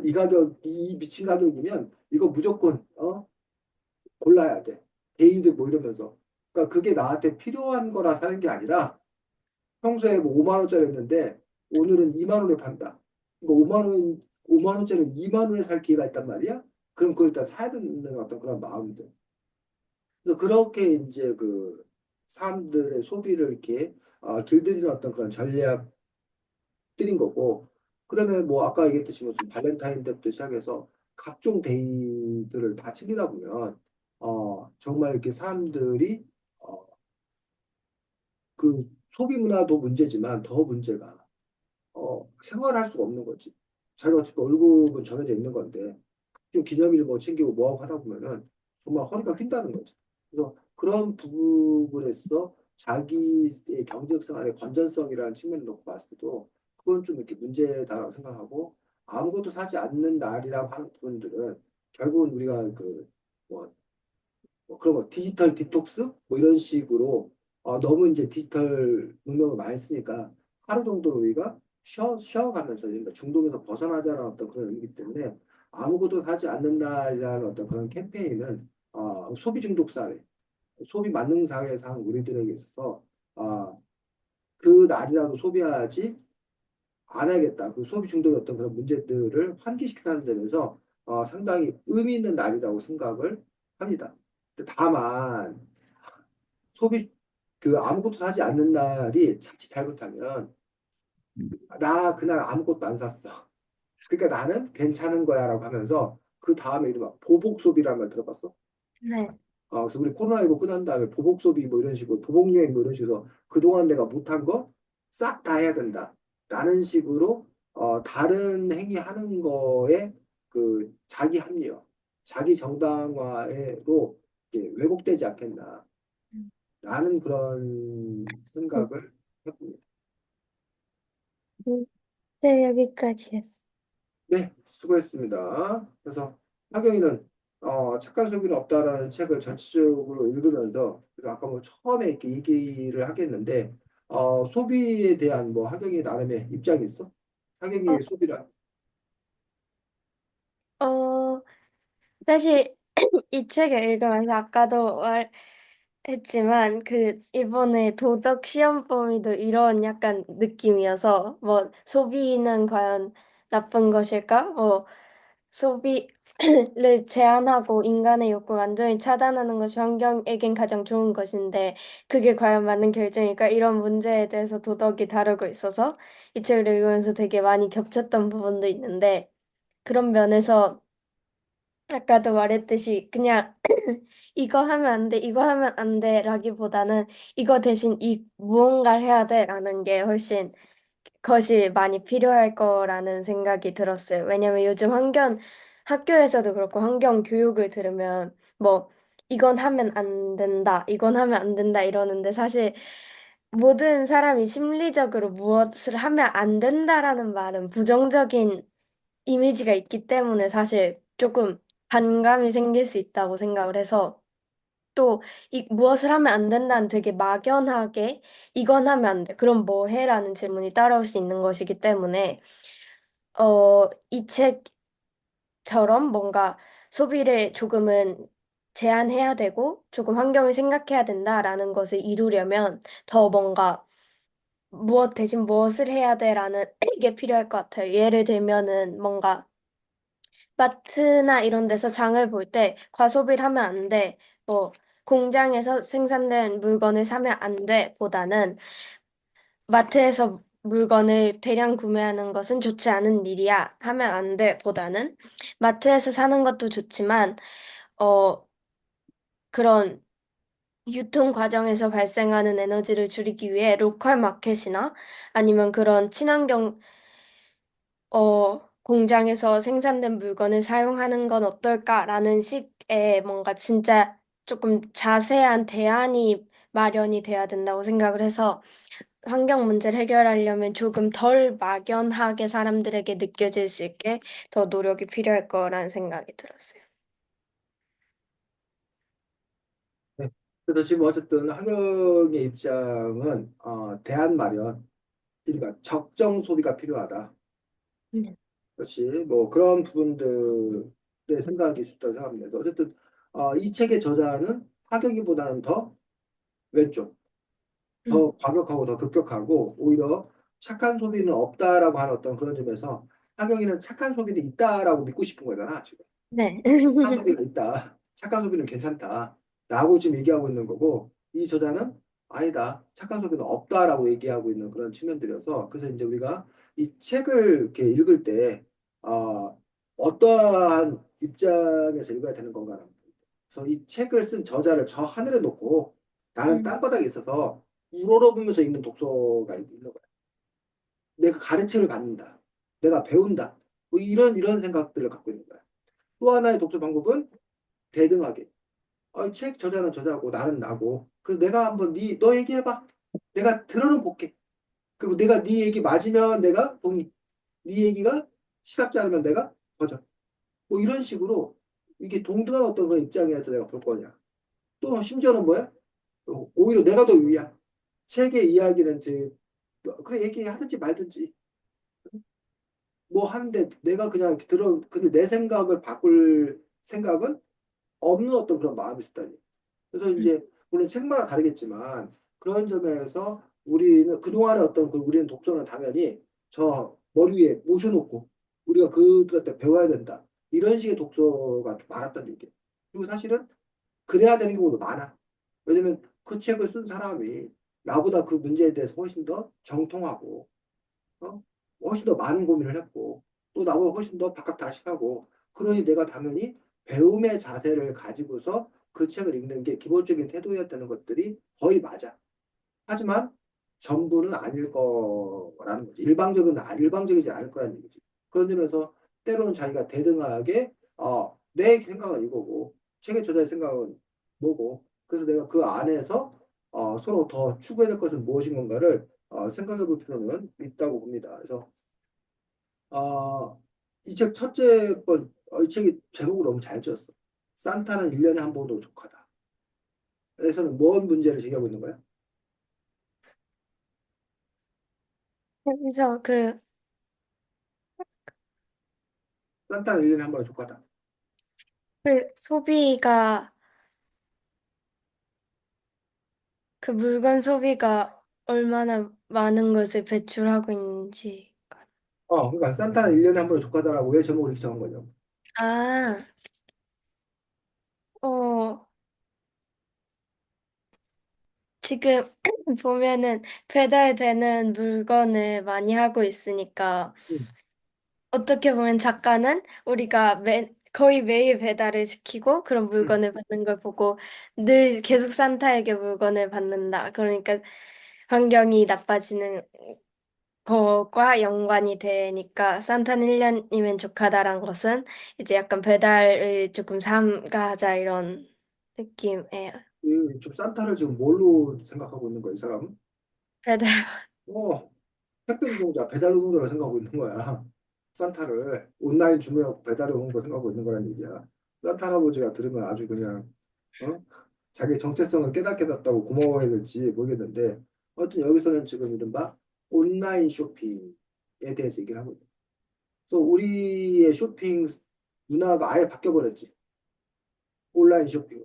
이 가격 이 미친 가격이면 이거 무조건 골라야 돼. 게이드 뭐 이러면서. 그러니까 그게 나한테 필요한 거라 사는 게 아니라 평소에 뭐 5만 원짜리 였는데 오늘은 2만 원에 판다. 그러니까 5만 원짜리 2만 원에 살 기회가 있단 말이야. 그럼 그걸 일단 사야 되는 어떤 그런 마음들. 그래서 그렇게 이제 그 사람들의 소비를 이렇게 길들이는 어떤 그런 전략들인 거고. 그다음에 뭐 아까 얘기했듯이 무슨 발렌타인데부터 시작해서 각종 데이들을 다 챙기다 보면 정말 이렇게 사람들이 어, 그 소비 문화도 문제지만 더 문제가 생활할 수가 없는 거지. 자기가 어차피 월급은 정해져 있는 건데, 좀 기념일 뭐 챙기고 뭐하고 하다 보면은 정말 허리가 휜다는 거지. 그래서 그런 부분에서 자기의 경제적 생활의 건전성이라는 측면을 놓고 봤을 때도 그건 좀 이렇게 문제다라고 생각하고 아무것도 사지 않는 날이라고 하는 부분들은 결국은 우리가 뭐 그런 거 디지털 디톡스 뭐 이런 식으로 너무 이제 디지털 능력을 많이 쓰니까 하루 정도 우리가 쉬어가면서 그러니까 중독에서 벗어나자는 어떤 그런 의미이기 때문에 아무것도 사지 않는 날이라는 어떤 그런 캠페인은 소비 중독 사회, 소비 만능 사회에서 한 우리들에게 있어서 아, 그 날이라도 소비하지 않아야겠다. 그 소비 중독의 어떤 그런 문제들을 환기시키는 점에서 상당히 의미 있는 날이라고 생각을 합니다. 다만 소비 아무것도 사지 않는 날이 자칫 잘못하면 나 그날 아무것도 안 샀어. 그러니까 나는 괜찮은 거야라고 하면서 그 다음에 이른바 보복 소비라는 말 들어봤어? 네. 그래서 우리 코로나19 끝난 다음에 보복 소비 뭐 이런 식으로 보복 여행 뭐 이런 식으로 그동안 내가 못한 거 싹 다 해야 된다. 라는 식으로 다른 행위 하는 거에 그 자기 합리화, 자기 정당화로 왜곡되지 않겠나. 라는 그런 음, 생각을 해봅니다. 네, 여기까지 했어. 네, 수고했습니다. 그래서 하경이는 착한 소비는 없다라는 책을 전체적으로 읽으면서 그래서 아까 뭐 처음에 이렇게 얘기를 하겠는데 소비에 대한 뭐 하경이 나름의 입장이 있어? 어, 하경이의 소비란 어, 사실 이 책을 읽으면서 아까도 말했지만 그 이번에 도덕 시험 범위도 이런 약간 느낌이어서 뭐 소비는 과연 나쁜 것일까? 뭐 소비를 제한하고 인간의 욕구 완전히 차단하는 것이 환경에겐 가장 좋은 것인데 그게 과연 맞는 결정일까? 이런 문제에 대해서 도덕이 다루고 있어서 이 책을 읽으면서 되게 많이 겹쳤던 부분도 있는데 그런 면에서 아까도 말했듯이 그냥 이거 하면 안 돼, 이거 하면 안 돼라기보다는 이거 대신 이 무언가를 해야 돼라는 게 훨씬 것이 많이 필요할 거라는 생각이 들었어요. 왜냐면 요즘 학교에서도 그렇고 환경 교육을 들으면 뭐 이건 하면 안 된다, 이건 하면 안 된다 이러는데 사실 모든 사람이 심리적으로 무엇을 하면 안 된다라는 말은 부정적인 이미지가 있기 때문에 사실 조금 반감이 생길 수 있다고 생각을 해서 또 무엇을 하면 안 된다는 되게 막연하게 이건 하면 안 돼. 그럼 뭐 해? 라는 질문이 따라올 수 있는 것이기 때문에 이 책처럼 뭔가 소비를 조금은 제한해야 되고 조금 환경을 생각해야 된다라는 것을 이루려면 더 뭔가 무엇 대신 무엇을 해야 돼라는 게 필요할 것 같아요. 예를 들면은 뭔가 마트나 이런 데서 장을 볼 때 과소비를 하면 안 돼. 뭐 공장에서 생산된 물건을 사면 안 돼. 보다는 마트에서 물건을 대량 구매하는 것은 좋지 않은 일이야. 하면 안 돼. 보다는 마트에서 사는 것도 좋지만 어 그런 유통 과정에서 발생하는 에너지를 줄이기 위해 로컬 마켓이나 아니면 그런 친환경 공장에서 생산된 물건을 사용하는 건 어떨까라는 식의 뭔가 진짜 조금 자세한 대안이 마련이 돼야 된다고 생각을 해서 환경 문제를 해결하려면 조금 덜 막연하게 사람들에게 느껴질 수 있게 더 노력이 필요할 거라는 생각이 들었어요. 네. 그래서 지금 어쨌든 학영의 입장은 대안 마련, 그러니까 적정 소비가 필요하다. 네. 그렇지. 뭐 그런 부분들의 생각이 있었다고 생각합니다. 어쨌든 이 책의 저자는 하경이보다는 더 왼쪽, 음, 더 과격하고 더 급격하고 오히려 착한 소비는 없다라고 하는 어떤 그런 점에서 하경이는 착한 소비는 있다라고 믿고 싶은 거잖아, 지금. 네. 착한 소비가 있다. 착한 소비는 괜찮다. 라고 지금 얘기하고 있는 거고, 이 저자는 아니다. 착한 소비는 없다라고 얘기하고 있는 그런 측면들이어서, 그래서 이제 우리가 이 책을 이렇게 읽을 때, 어떠한 입장에서 읽어야 되는 건가. 그래서 이 책을 쓴 저자를 저 하늘에 놓고 나는 음, 땅바닥에 있어서 우러러보면서 읽는 독서가 있는 거야. 내가 가르침을 받는다. 내가 배운다. 뭐 이런 생각들을 갖고 있는 거야. 또 하나의 독서 방법은 대등하게. 책 저자는 저자고 나는 나고. 그래서 내가 한번 너 얘기해봐. 내가 들어는 볼게. 그리고 내가 네 얘기 맞으면 내가 동의. 네 얘기가 시답지 않으면 내가 거절. 뭐 이런 식으로 이게 동등한 어떤 그런 입장에서 내가 볼 거냐. 또 심지어는 뭐야? 오히려 내가 더 유리야. 책의 이야기는 그래 얘기하든지 말든지 뭐 하는데 내가 그냥 이렇게 근데 내 생각을 바꿀 생각은 없는 어떤 그런 마음이 있었다니. 그래서 음, 이제 물론 책마다 다르겠지만 그런 점에서 우리는 그동안의 어떤 우리는 독서는 당연히 저 머리 위에 모셔놓고 우리가 그들한테 배워야 된다. 이런 식의 독서가 좀 많았다는 얘기예요. 그리고 사실은 그래야 되는 경우도 많아. 왜냐면 그 책을 쓴 사람이 나보다 그 문제에 대해서 훨씬 더 정통하고 어? 훨씬 더 많은 고민을 했고 또 나보다 훨씬 더 박학다식하고 그러니 내가 당연히 배움의 자세를 가지고서 그 책을 읽는 게 기본적인 태도였다는 것들이 거의 맞아. 하지만 전부는 아닐 거라는 거지. 일방적이지 않을 거라는 얘기지. 그런 점에서 때로는 자기가 대등하게 내 생각은 이거고 책의 저자의 생각은 뭐고 그래서 내가 그 안에서 서로 더 추구해야 될 것은 무엇인 건가를 생각해 볼 필요는 있다고 봅니다. 그래서 이 책 첫째 이 책이 제목을 너무 잘 지었어. 산타는 1년에 한 번 오죽하다. 에서는 뭔 문제를 제기하고 있는 거야? 그래서 산타는 1년에 한 번 오죽하다. 소비가 그 물건 소비가 얼마나 많은 것을 배출하고 있는지. 그러니까 산타는 1년에 한 번에 조카다라고 왜 제목을 이렇게 정한 거죠? 아, 어, 지금 보면은 배달되는 물건을 많이 하고 있으니까 음, 어떻게 보면 작가는 우리가 거의 매일 배달을 시키고 그런 음. 물건을 받는 걸 보고 늘 계속 산타에게 물건을 받는다. 그러니까 환경이 나빠지는 거과 연관이 되니까 산타는 1년이면 족하다란 것은 이제 약간 배달을 조금 삼가하자 이런 느낌이에요. 지금 산타를 지금 뭘로 생각하고 있는 거야, 이 사람은? 배달. 어, 택배 노동자, 배달 노동자로 생각하고 있는 거야. 산타를 온라인 주문하고 배달해 오는 거 생각하고 있는 거란 얘기야. 산타 할아버지가 들으면 아주 그냥 어? 자기 정체성을 깨닫게 됐다고 고마워해야 될지 모르겠는데 아무튼 여기서는 지금 이른바 온라인 쇼핑에 대해서 얘기를 하고 있어요. 또 우리의 쇼핑 문화가 아예 바뀌어버렸지. 온라인 쇼핑.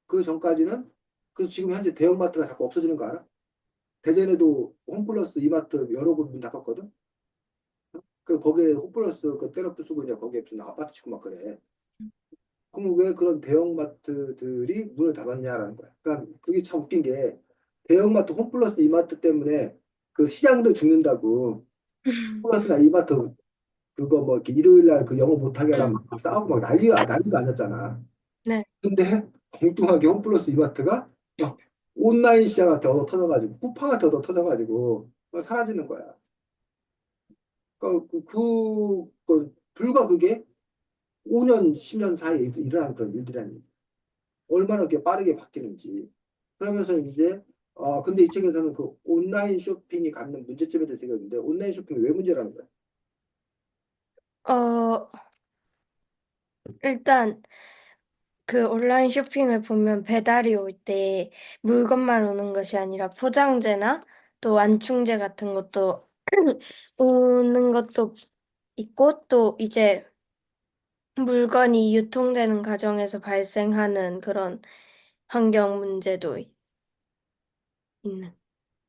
그 전까지는 그 지금 현재 대형마트가 자꾸 없어지는 거 알아? 대전에도 홈플러스 이마트 여러 군데 문 닫았거든. 그 거기에 홈플러스 그 테라프 쓰고 이제 거기에 무슨 아파트 짓고 막 그래. 그럼 왜 그런 대형마트들이 문을 닫았냐라는 거야. 그러니까 그게 참 웃긴 게 대형마트 홈플러스 이마트 때문에 그 시장도 죽는다고 홈플러스나 이마트 그거 뭐 이렇게 일요일 날 그 영업 못하게 음, 하라면 막 싸우고 막 난리도 아니었잖아. 네. 근데 엉뚱하게 홈플러스 이마트가 막 온라인 시장한테 얻어 터져가지고 쿠팡한테 얻어 터져가지고 막 사라지는 거야. 그러니까 불과 그게 5년, 10년 사이에 일어난 그런 일들이라니. 얼마나 그게 빠르게 바뀌는지. 그러면서 이제, 근데 이 책에서는 그 온라인 쇼핑이 갖는 문제점에 대해서 얘기하는데, 온라인 쇼핑이 왜 문제라는 거야? 어, 일단 그 온라인 쇼핑을 보면 배달이 올 때 물건만 오는 것이 아니라 포장재나 또 완충제 같은 것도 오는 것도 있고 또 이제 물건이 유통되는 과정에서 발생하는 그런 환경 문제도 있는.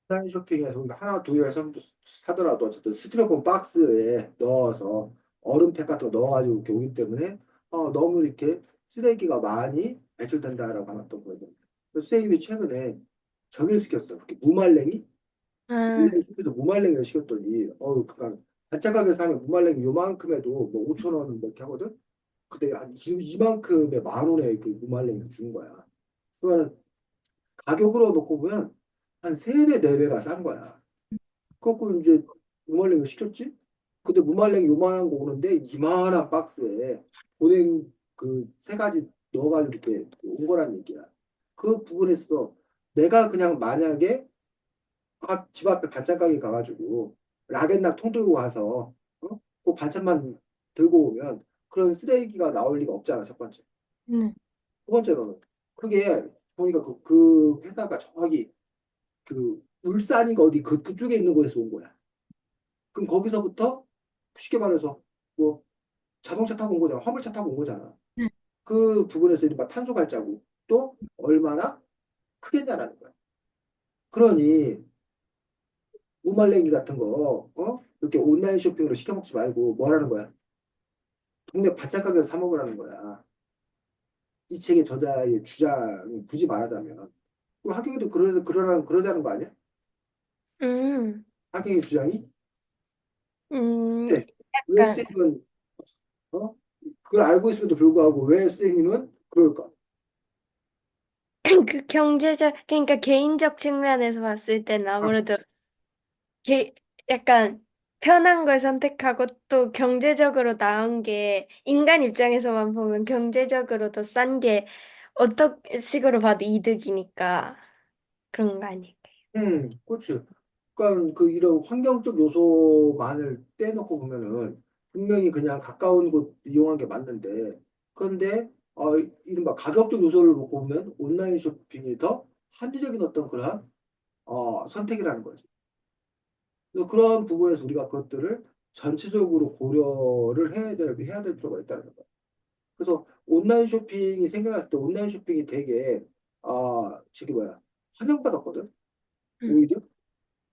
온라인 쇼핑에서 우리가 하나, 두 개 사더라도 어쨌든 스티로폼 박스에 넣어서 얼음팩 같은 거 넣어가지고 이렇게 오기 때문에, 너무 이렇게 쓰레기가 많이 배출된다라고 하나 또 보여요. 그래서 선생님이 최근에 저기를 시켰어. 이렇게 무말랭이? 아, 온라인 쇼핑에서 무말랭이를 시켰더니, 그니까, 반짝하게 사면 무말랭이 요만큼에도 뭐 5천 원 이렇게 하거든? 근데 한 이만큼의 만 원에 그 무말랭이를 주는 거야. 그러면 가격으로 놓고 보면 한 3배, 4배가 싼 거야. 그래갖고 이제 무말랭이 시켰지? 근데 무말랭이 요만한 거 오는데 이만한 박스에 보냉 그 3가지 넣어가지고 이렇게 온 거란 얘기야. 그 부분에서 내가 그냥 만약에 집 앞에 반찬 가게 가가지고 락앤락 통 들고 가서 그 반찬만 들고 오면 그런 쓰레기가 나올 리가 없잖아, 첫 번째. 네. 두 번째로는 그게 보니까 그 회사가 저기 그 울산인가 어디 그쪽에 있는 곳에서 온 거야. 그럼 거기서부터 쉽게 말해서 뭐 자동차 타고 온 거잖아. 화물차 타고 온 거잖아. 네. 그 부분에서 이른바 탄소 발자국도 얼마나 크겠냐라는 거야. 그러니 무말랭이 같은 거, 이렇게 온라인 쇼핑으로 시켜 먹지 말고 뭐라는 거야? 동네 반찬 가게에서 사 먹으라는 거야. 이 책의 저자의 주장이 굳이 말하자면. 그 하경이도 그러자는 거 아니야? 음, 하경의 주장이? 음, 네. 왜 약간 쌤은 어? 그걸 알고 있음에도 불구하고 왜 쌤은 그럴까? 그 그러니까 개인적 측면에서 봤을 때는 아, 아무래도 게, 약간 편한 걸 선택하고 또 경제적으로 나은 게 인간 입장에서만 보면 경제적으로 더 싼 게 어떤 식으로 봐도 이득이니까 그런 거 아닐까요? 그렇지. 그러니까 그 이런 환경적 요소만을 떼놓고 보면은 분명히 그냥 가까운 곳 이용한 게 맞는데 그런데 이른바 가격적 요소를 놓고 보면 온라인 쇼핑이 더 합리적인 어떤 그러한 선택이라는 거지. 그래서 그런 부분에서 우리가 그것들을 전체적으로 고려를 해야 될 필요가 있다는 거야. 그래서 온라인 쇼핑이 생겨났을 때 온라인 쇼핑이 되게 저기 뭐야 환영받았거든. 음, 오히려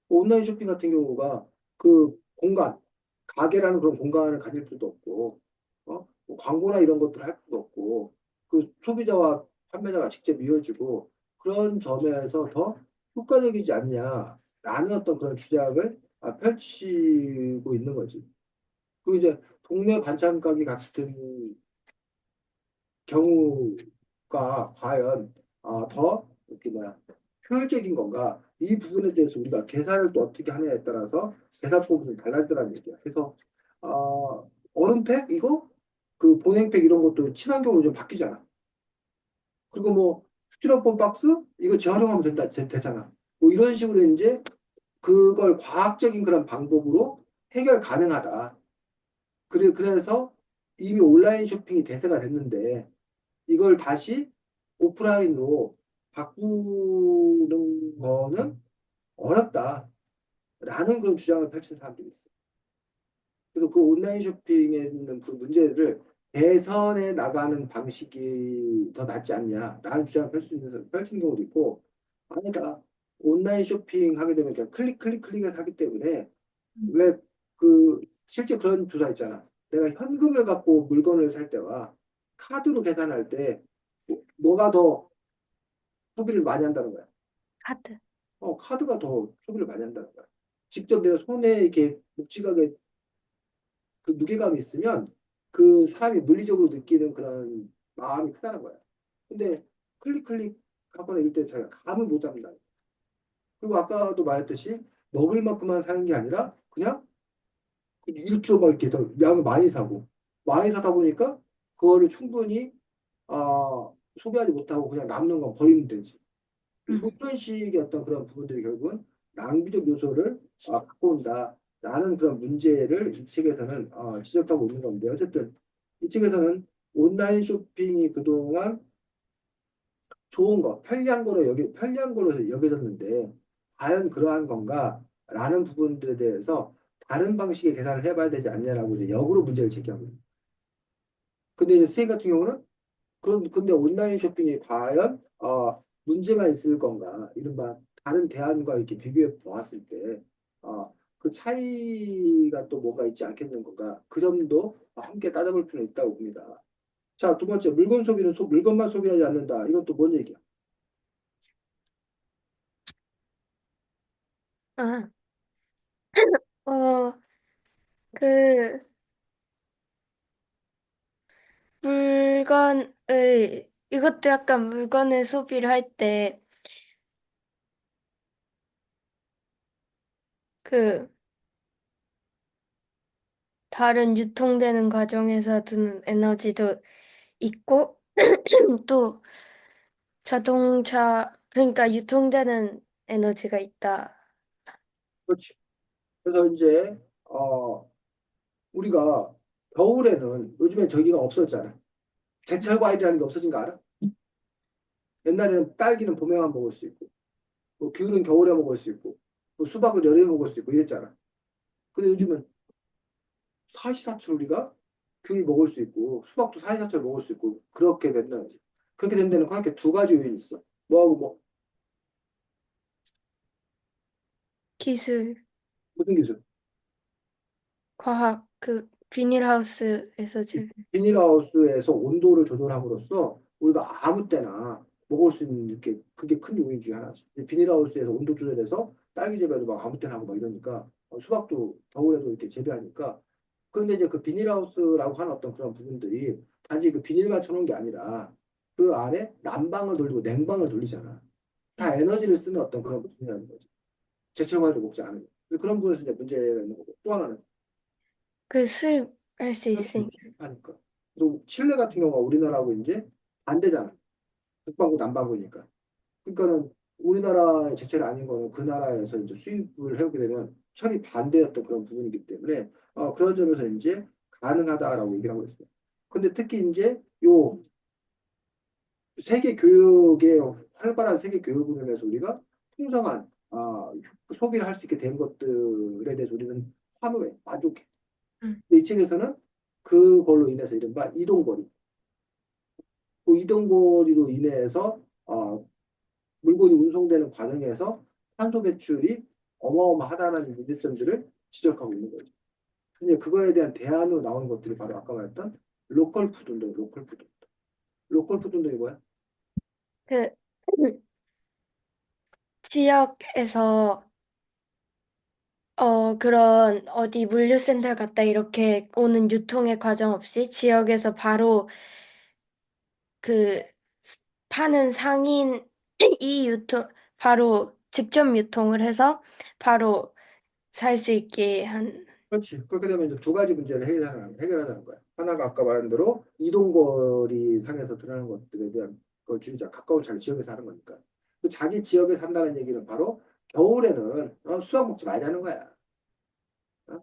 온라인 쇼핑 같은 경우가 그 공간, 가게라는 그런 공간을 가질 필요도 없고, 뭐 광고나 이런 것들을 할 필요도 없고, 그 소비자와 판매자가 직접 이어지고, 그런 점에서 더 효과적이지 않냐라는 어떤 그런 주장을 펼치고 있는 거지. 그리고 이제 동네 반찬 가게 같은 경우가 과연 더 이렇게 뭐야 효율적인 건가 이 부분에 대해서 우리가 계산을 또 어떻게 하냐에 따라서 계산 부분이 달라지더라는 얘기야. 그래서 얼음팩 이거 그 보냉팩 이런 것도 친환경으로 좀 바뀌잖아. 그리고 뭐 스티로폼 박스 이거 재활용하면 되잖아. 뭐 이런 식으로 이제 그걸 과학적인 그런 방법으로 해결 가능하다. 그래서 이미 온라인 쇼핑이 대세가 됐는데 이걸 다시 오프라인으로 바꾸는 거는 어렵다라는 그런 주장을 펼친 사람들이 있어요. 그래서 그 온라인 쇼핑에 있는 그 문제를 개선해 나가는 방식이 더 낫지 않냐라는 주장을 펼친 경우도 있고, 아니다. 온라인 쇼핑 하게 되면 그냥 클릭해서 하기 때문에 왜 그 실제 그런 조사 있잖아. 내가 현금을 갖고 물건을 살 때와 카드로 계산할 때 뭐가 더 소비를 많이 한다는 거야. 카드. 카드가 더 소비를 많이 한다는 거야. 직접 내가 손에 이렇게 묵직하게 그 무게감이 있으면 그 사람이 물리적으로 느끼는 그런 마음이 크다는 거야. 근데 클릭 하거나 이럴 때 자기가 감을 못 잡는다. 그리고 아까도 말했듯이 먹을 만큼만 사는 게 아니라 그냥 1kg 막 이렇게 더 양을 많이 사다 보니까 그거를 충분히 소비하지 못하고 그냥 남는 건 버리면 되지. 뭐 이런 식의 어떤 그런 부분들이 결국은 낭비적 요소를 갖고 온다라는 그런 문제를 이 책에서는 지적하고 있는 건데 어쨌든 이 책에서는 온라인 쇼핑이 그동안 좋은 거, 편리한 거로 여겨졌는데 과연 그러한 건가라는 부분들에 대해서 다른 방식의 계산을 해봐야 되지 않냐라고 이제 역으로 문제를 제기하고 있는. 근데 이제 스테이 같은 경우는 근데 온라인 쇼핑이 과연 문제가 있을 건가? 이른바 다른 대안과 이렇게 비교해 보았을 때 그 차이가 또 뭐가 있지 않겠는 건가? 그 점도 함께 따져볼 필요는 있다고 봅니다. 자, 두 번째, 물건 소비는 물건만 소비하지 않는다. 이건 또 뭔 얘기야? 아, 어, 그 이것도 약간 물건을 소비를 할 때, 그, 다른 유통되는 과정에서 드는 에너지도 있고, 또 그러니까 유통되는 에너지가 있다. 그렇지. 그래서 이제 우리가 겨울에는 요즘엔 저기가 없었잖아. 제철 과일이라는 게 없어진 거 알아? 옛날에는 딸기는 봄에만 먹을 수 있고, 뭐 귤은 겨울에 먹을 수 있고, 뭐 수박은 여름에 먹을 수 있고 이랬잖아. 근데 요즘은 사시사철 우리가 귤 먹을 수 있고 수박도 사시사철 먹을 수 있고 그렇게 된다는 거지. 그렇게 된 데는 그렇게 두 가지 요인이 있어. 뭐하고 뭐 기술, 무슨 기술? 과학, 비닐하우스에서 비닐하우스에서 온도를 조절함으로써 우리가 아무 때나 먹을 수 있는 게 그게 큰 요인 중에 하나지. 비닐하우스에서 온도 조절해서 딸기 재배도 막 아무 때나 하고 막 이러니까 수박도 겨울에도 이렇게 재배하니까 그런데 이제 그 비닐하우스라고 하는 어떤 그런 부분들이 단지 그 비닐만 쳐놓은 게 아니라 그 안에 난방을 돌리고 냉방을 돌리잖아. 다 에너지를 쓰는 어떤 그런 부분이라는 거지. 제철 과일을 먹지 않으면. 그런 부분에서 이제 문제가 있는 거고. 또 하나는 수입할 수 있으니까. 하니까. 또 칠레 같은 경우가 우리나라하고 이제 반대잖아. 북반구 남반구니까. 그러니까는 우리나라의 제철이 아닌 거는 그 나라에서 이제 수입을 해오게 되면 철이 반대였던 그런 부분이기 때문에 그런 점에서 이제 가능하다라고 얘기를 하고 있어요. 근데 특히 이제 요 세계 교육의 활발한 세계 교육으로 인해서 우리가 풍성한 소비를 할 수 있게 된 것들에 대해서 우리는 환호해, 만족해. 음. 근데 이 책에서는 그걸로 인해서 이른바 이동거리, 그 이동거리로 인해서 물건이 운송되는 과정에서 탄소 배출이 어마어마하다는 문제점들을 지적하고 있는 거죠. 근데 그거에 대한 대안으로 나오는 것들이 바로 아까 말했던 로컬 푸드 운동, 로컬 푸드. 로컬 푸드 운동이 뭐야? 그 지역에서 그런 어디 물류센터 갔다 이렇게 오는 유통의 과정 없이 지역에서 바로 그 파는 상인 이 유통 바로 직접 유통을 해서 바로 살 수 있게 한. 그렇지. 그렇게 되면 이제 두 가지 문제를 해결하자는 거야. 하나가 아까 말한 대로 이동거리 상에서 드러나는 것들에 대한 걸 줄이자. 가까운 자기 지역에서 하는 거니까. 그 자기 지역에 산다는 얘기는 바로 겨울에는 수박 먹지 말자는 거야. 어?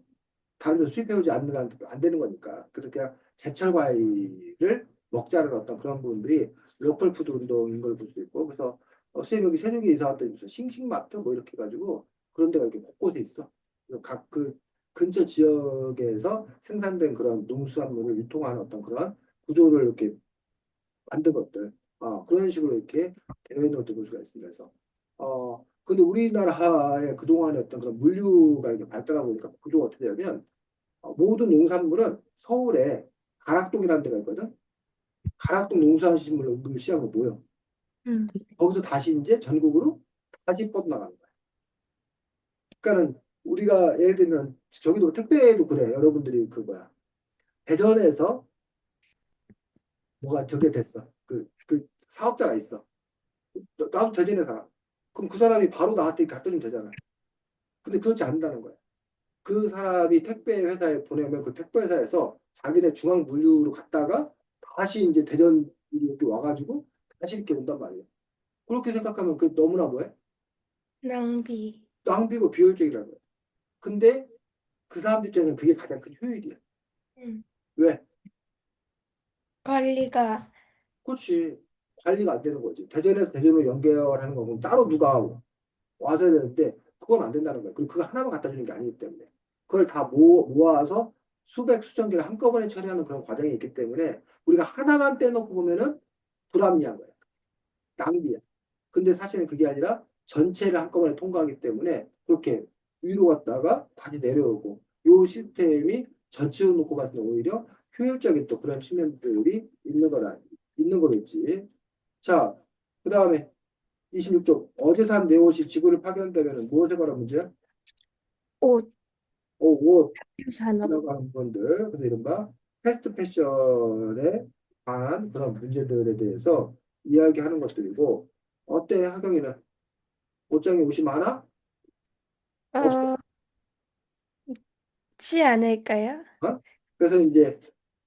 다른 데서 수입해오지 않는 한 안 되는 거니까. 그래서 그냥 제철 과일을 먹자는 어떤 그런 부분들이 로컬 푸드 운동인 걸 볼 수 있고, 그래서 선생님 여기 새누리에 이사 왔더니 무슨 싱싱마트 뭐 이렇게 해가지고 그런 데가 이렇게 곳곳에 있어. 그래서 각 그 근처 지역에서 생산된 그런 농수산물을 유통하는 어떤 그런 구조를 이렇게 만든 것들. 그런 식으로 이렇게 되어 있는 것도 볼 수가 있습니다. 그래서, 근데 우리나라의 그동안의 어떤 그런 물류가 이렇게 발달하고 보니까 구조가 어떻게 되냐면, 모든 농산물은 서울에 가락동이라는 데가 있거든. 가락동 농수산물 시장으로 모여. 음. 거기서 다시 이제 전국으로 다시 뻗어나가는 거야. 그러니까는 우리가 예를 들면, 저기도 택배도 그래. 여러분들이 그 뭐야. 대전에서 뭐가 저게 됐어. 그 사업자가 있어. 나도 대전에 살아. 그럼 그 사람이 바로 나한테 갖다 주면 되잖아. 근데 그렇지 않는다는 거야. 그 사람이 택배 회사에 보내면 그 택배 회사에서 자기네 중앙 물류로 갔다가 다시 이제 대전 여기 와가지고 다시 이렇게 온단 말이야. 그렇게 생각하면 그 너무나 뭐해? 낭비. 낭비고 비효율적이라는 거야. 근데 그 사람들 입장에서는 그게 가장 큰 효율이야. 음. 왜? 관리가. 그렇지. 관리가 안 되는 거지. 대전에서 대전으로 연결하는 거면 따로 누가 와서 해야 되는데 그건 안 된다는 거예요. 그리고 그거 하나만 갖다 주는 게 아니기 때문에 그걸 다 모아서 수백 수천 개를 한꺼번에 처리하는 그런 과정이 있기 때문에 우리가 하나만 떼놓고 보면은 불합리한 거예요. 낭비야. 근데 사실은 그게 아니라 전체를 한꺼번에 통과하기 때문에 그렇게 위로 갔다가 다시 내려오고 요 시스템이 전체로 놓고 봤을 때 오히려 효율적인 또 그런 측면들이 있는 거겠지. 자, 그 다음에 26쪽. 어제 산 내 옷이 지구를 파괴한다면 무엇에 관한 문제야? 옷 옷이라고 산업. 하는 부분들. 그래서 이른바 패스트 패션에 관한 그런 문제들에 대해서 이야기하는 것들이고, 어때, 하경이는? 옷장에 옷이 많아? 없어? 어, 있지 않을까요? 어? 그래서 이제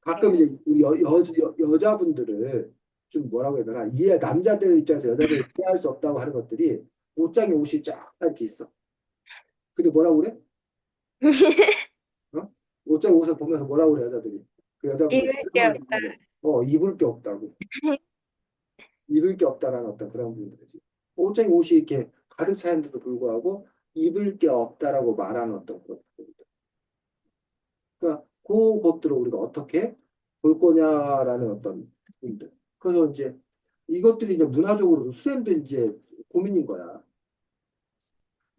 가끔 네. 이제 우리 여자분들을 좀 뭐라고 해야 되나, 남자들 입장에서 여자들 이해할 수 없다고 하는 것들이 옷장에 옷이 쫙 이렇게 있어. 근데 뭐라고 그래? 어? 옷장 옷을 보면서 뭐라고 그래, 여자들이. 그 여자분들. 입을 게 없다. 입을 게 없다고. 입을 게 없다라는 어떤 그런 부분들이지. 옷장에 옷이 이렇게 가득 차 있는데도 불구하고 입을 게 없다라고 말하는 어떤 그런 부분들. 그러니까 그것들을 우리가 어떻게 볼 거냐라는 어떤 부분들. 그래서 이제 이것들이 이제 문화적으로도 수렴도 이제 고민인 거야.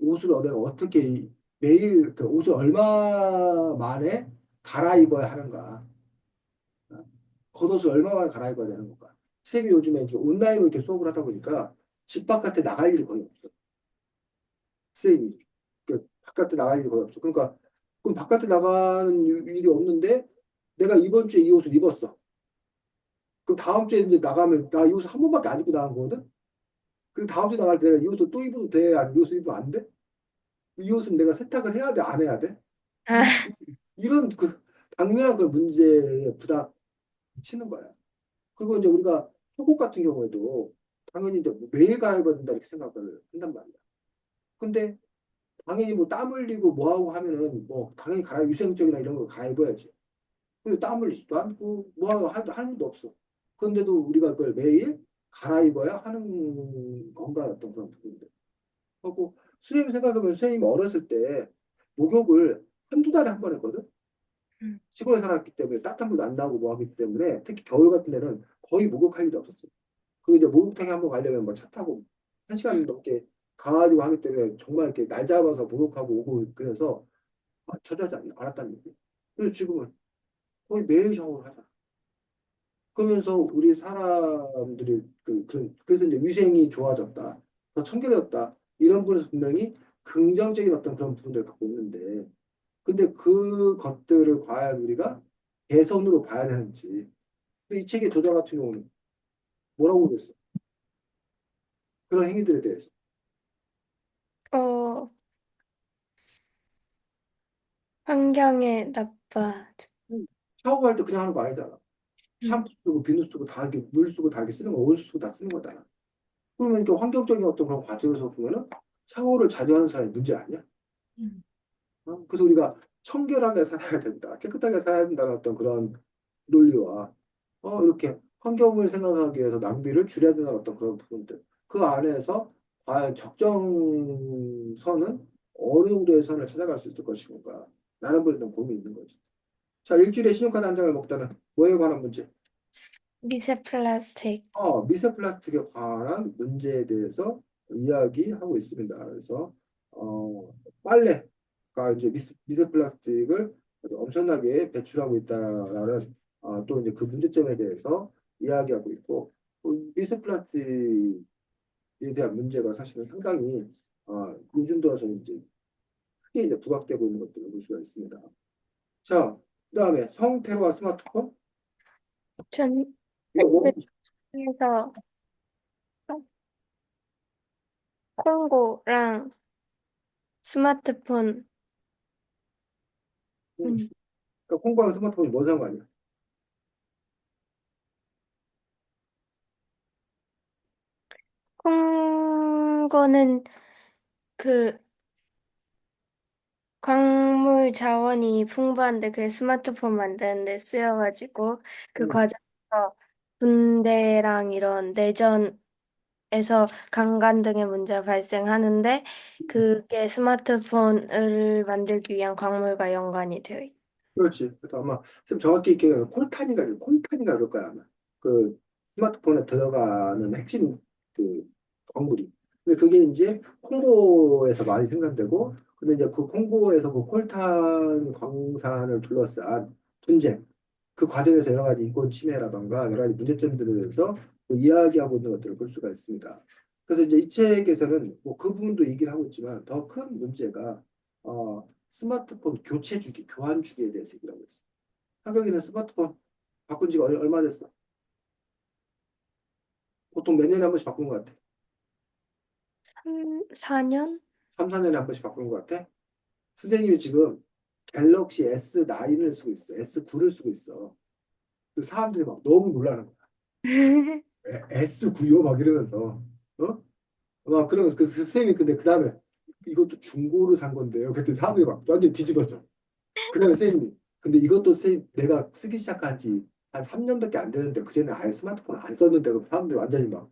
옷을 내가 어떻게 매일 그 옷을 얼마 만에 갈아입어야 하는가. 겉옷을 얼마 만에 갈아입어야 되는 건가. 쌤이 요즘에 이제 온라인으로 이렇게 수업을 하다 보니까 집 바깥에 나갈 일이 거의 없어. 쌤이. 그 바깥에 나갈 일이 거의 없어. 그러니까 그럼 바깥에 나가는 일이 없는데 내가 이번 주에 이 옷을 입었어. 그럼 다음 주에 이제 나가면 나 이 옷을 한 번밖에 안 입고 나간 거거든. 그 다음 주에 나갈 때 내가 이 옷을 또 입어도 돼? 아니 이 옷을 입으면 안 돼? 이 옷은 내가 세탁을 해야 돼? 안 해야 돼? 아, 이, 이런 그 당면한 그런 문제에 부닥치는 거야. 그리고 이제 우리가 속옷 같은 경우에도 당연히 이제 뭐 매일 갈아입어야 된다 이렇게 생각을 한단 말이야. 근데 당연히 뭐 땀 흘리고 뭐 하고 하면은 뭐 당연히 유생적이나 이런 걸 갈아입어야지. 근데 땀 흘리지도 않고 뭐 하는 일도 없어. 그런데도 우리가 그걸 매일 갈아입어야 하는 건가 어떤 그런 부분들. 하고 선생님 생각해보면 선생님 어렸을 때 목욕을 한두 달에 한 번 했거든. 음. 시골에 살았기 때문에 따뜻한 물도 안 나오고 뭐 하기 때문에 특히 겨울 같은 데는 거의 목욕할 일이 없었어. 그리고 이제 목욕탕에 한번 가려면 뭐 차 타고 한 시간 넘게 가가지고 하기 때문에 정말 이렇게 날 잡아서 목욕하고 오고 그래서 처자지 않았다는 얘기. 그래서 지금은 거의 매일 샤워를 하잖아. 그러면서 우리 사람들이 그래서 이제 위생이 좋아졌다, 더 청결해졌다 이런 부분에서 분명히 긍정적인 어떤 그런 부분들을 갖고 있는데, 근데 그 것들을 과연 우리가 개선으로 봐야 되는지. 근데 이 책의 저자 같은 경우는 뭐라고 그랬어? 그런 행위들에 대해서. 어, 환경에 나빠. 샤워할 때 그냥 하는 거 아니잖아. 음. 샴푸 쓰고 비누 쓰고 다 이렇게 물 쓰고 다 이렇게 쓰는 거, 온수 쓰고 다 쓰는 거잖아. 그러면 이렇게 환경적인 어떤 그런 과정에서 보면은 샤워를 자주 하는 사람이 문제 아니야? 음. 그래서 우리가 청결하게 살아야 된다, 깨끗하게 살아야 된다는 어떤 그런 논리와 이렇게 환경을 생각하기 위해서 낭비를 줄여야 된다는 어떤 그런 부분들. 그 안에서 과연 적정선은 어느 정도의 선을 찾아갈 수 있을 것인가? 라는 부분에 대한 고민이 있는 거죠. 자, 일주일에 신용카드 한 장을 먹다는 뭐에 관한 문제? 미세 플라스틱. 미세 플라스틱에 관한 문제에 대해서 이야기하고 있습니다. 그래서 빨래가 이제 미세 플라스틱을 아주 엄청나게 배출하고 있다라는 또 이제 그 문제점에 대해서 이야기하고 있고 미세 플라스틱에 대한 문제가 사실은 상당히 요즘 들어서 이제 크게 이제 부각되고 있는 것들을 볼 수가 있습니다. 자, 그다음에 성테러와 스마트폰 전 이거 뭐 그래서 콩고랑 스마트폰. 음, 그러니까 콩고랑 스마트폰이 뭔 상관이야? 콩고는 그 광물 자원이 풍부한데 그게 스마트폰 만드는데 쓰여가지고 그 음. 과정에서 분대랑 이런 내전에서 강간 등의 문제가 발생하는데 그게 스마트폰을 만들기 위한 광물과 연관이 되어 있. 그렇지. 그래서 아마 좀 정확히 기억하면 콜탄인가 그럴 거야 아마. 그 스마트폰에 들어가는 핵심 그 광물이. 근데 그게 이제 콩고에서 많이 생산되고, 근데 이제 그 콩고에서 그 콜탄 광산을 둘러싼 분쟁, 그 과정에서 여러 가지 인권 침해라던가 여러 가지 문제점들에 대해서 또 이야기하고 있는 것들을 볼 수가 있습니다. 그래서 이제 이 책에서는 뭐 그 부분도 얘기를 하고 있지만 더 큰 문제가 스마트폰 교체 주기, 교환 주기에 대해서 얘기를 하고 있어요. 하경이는 스마트폰 바꾼 지가 얼마 됐어? 보통 몇 년에 한 번씩 바꾸는 것 같아? 4년? 3, 4년에 한 번씩 바꾸는 것 같아? 선생님이 지금 갤럭시 S9을 쓰고 있어. S9를 쓰고 있어. 그 사람들이 막 너무 놀라는 거야. S9요? 막 이러면서. 어? 막 그러면서 그 선생님이 근데 그 다음에 이것도 중고로 산 건데요. 그때 사람들이 막 완전 뒤집어져. 그 다음에 선생님이 근데 이것도 선생님 내가 쓰기 시작한 지 한 3년밖에 안 되는데 그전에 아예 스마트폰을 안 썼는데 그럼 사람들이 완전히 막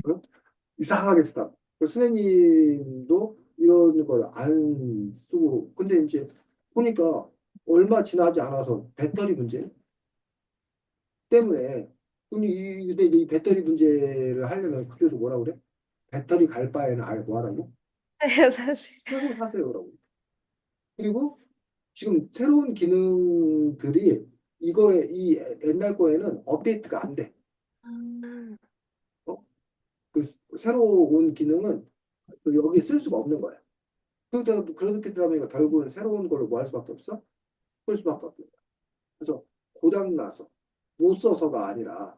어? 이상하게 쓰다. 그 선생님도 이런 걸 안 쓰고 근데 이제 보니까 얼마 지나지 않아서 배터리 문제 때문에 근데 근데 이 배터리 문제를 하려면 그쪽에서 뭐라 그래? 배터리 갈 바에는 아예 뭐 하라고? 사실. 새로 사세요라고. 그리고 지금 새로운 기능들이 이거에 이 옛날 거에는 업데이트가 안 돼. 음. 어? 그 새로 온 기능은 그 여기 쓸 수가 없는 거야. 그렇게 되다 보니까 결국은 새로운 걸로 뭐 할 수밖에 없어? 쓸 수밖에 없는 거야. 그래서 고장 나서 못 써서가 아니라